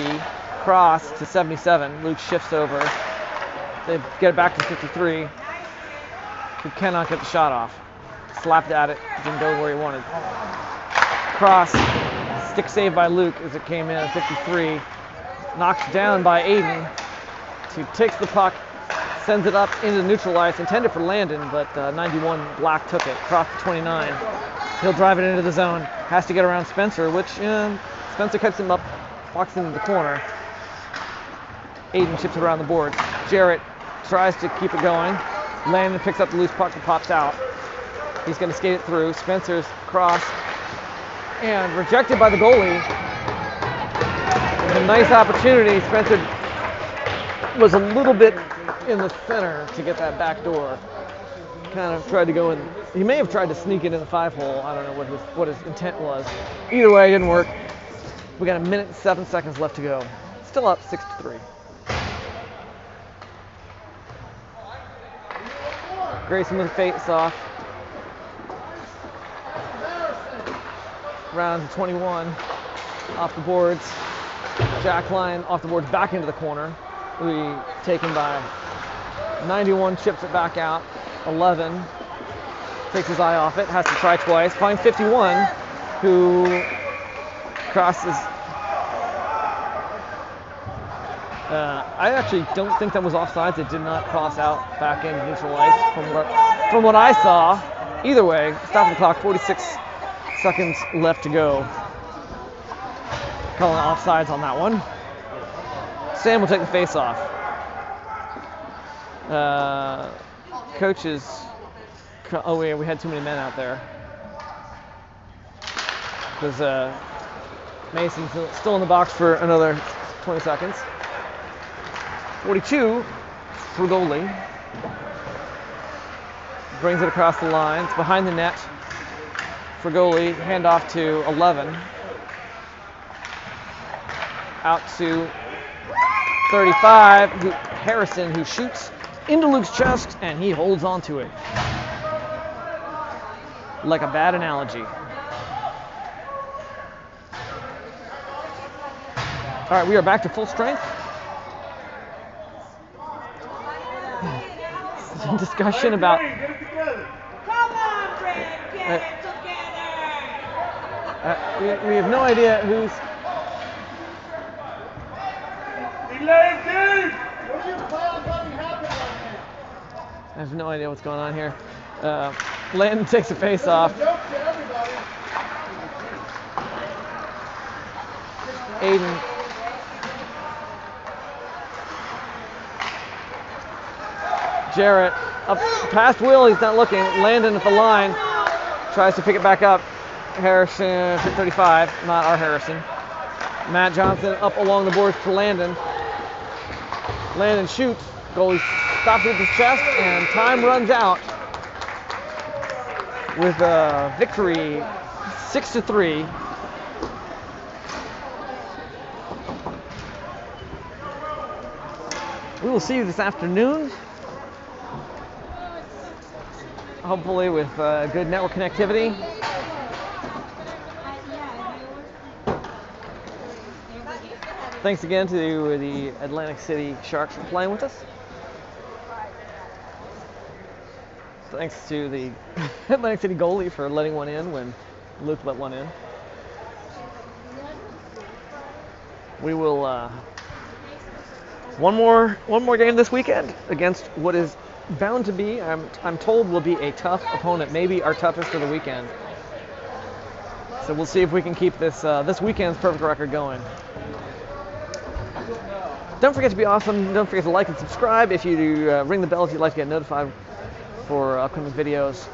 Cross to 77. Luke shifts over. They get it back to 53. He cannot get the shot off. Slapped at it. Didn't go where he wanted. Cross. Stick save by Luke as it came in at 53. Knocked down by Aiden. He takes the puck, sends it up into neutral ice, intended for Landon, but 91 Black took it, crossed to 29. He'll drive it into the zone, has to get around Spencer, which Spencer cuts him up, walks into the corner. Aiden chips it around the boards. Jarrett tries to keep it going. Landon picks up the loose puck and pops out. He's going to skate it through. Spencer's cross, and rejected by the goalie. A nice opportunity. Spencer was a little bit in the center to get that back door. Kind of tried to go in. He may have tried to sneak it in the 5-hole. I don't know what his intent was. Either way, it didn't work. We got 1 minute and 7 seconds left to go. Still up 6-3. Grayson with a face-off. Round to 21. Off the boards. Jack line off the boards back into the corner. We taken by 91, chips it back out. 11 takes his eye off it, has to try twice. Finds 51, who crosses I actually don't think that was offsides. It did not cross out back into neutral ice from what I saw. Either way, stop the clock, 46 seconds left to go. Calling offsides on that one. Sam will take the face off. Coaches, oh yeah, we had too many men out there. Because Mason's still in the box for another 20 seconds. 42 for goalie. Brings it across the line. It's behind the net for goalie. Handoff to 11. Out to 35. Harrison, who shoots into Luke's chest, and he holds on to it. Like a bad analogy. All right, we are back to full strength. Some discussion about. Come on, Fred, get it together. We have no idea who's. I have no idea what's going on here. Landon takes a face off. Aiden. Jarrett up past Will, he's not looking. Landon at the line, tries to pick it back up. Harrison, 35, not our Harrison. Matt Johnson up along the boards to Landon. Landon shoots, goalie stops with his chest, and time runs out with a victory, 6-3. We will see you this afternoon. Hopefully with good network connectivity. Thanks again to the Atlantic City Sharks for playing with us. Thanks to the Atlantic City goalie for letting one in when Luke let one in. We will one more game this weekend against what is bound to be, I'm told, will be a tough opponent, maybe our toughest of the weekend. So we'll see if we can keep this weekend's perfect record going. Don't forget to be awesome. Don't forget to like and subscribe. If you do, ring the bell if you'd like to get notified for upcoming videos.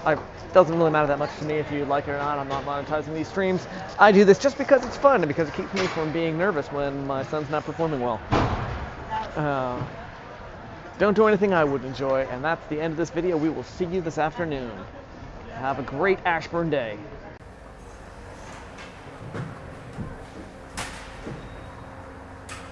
It doesn't really matter that much to me if you like it or not. I'm not monetizing these streams. I do this just because it's fun and because it keeps me from being nervous when my son's not performing well. Don't do anything I would enjoy, and that's the end of this video. We will see you this afternoon. Have a great Ashburn day.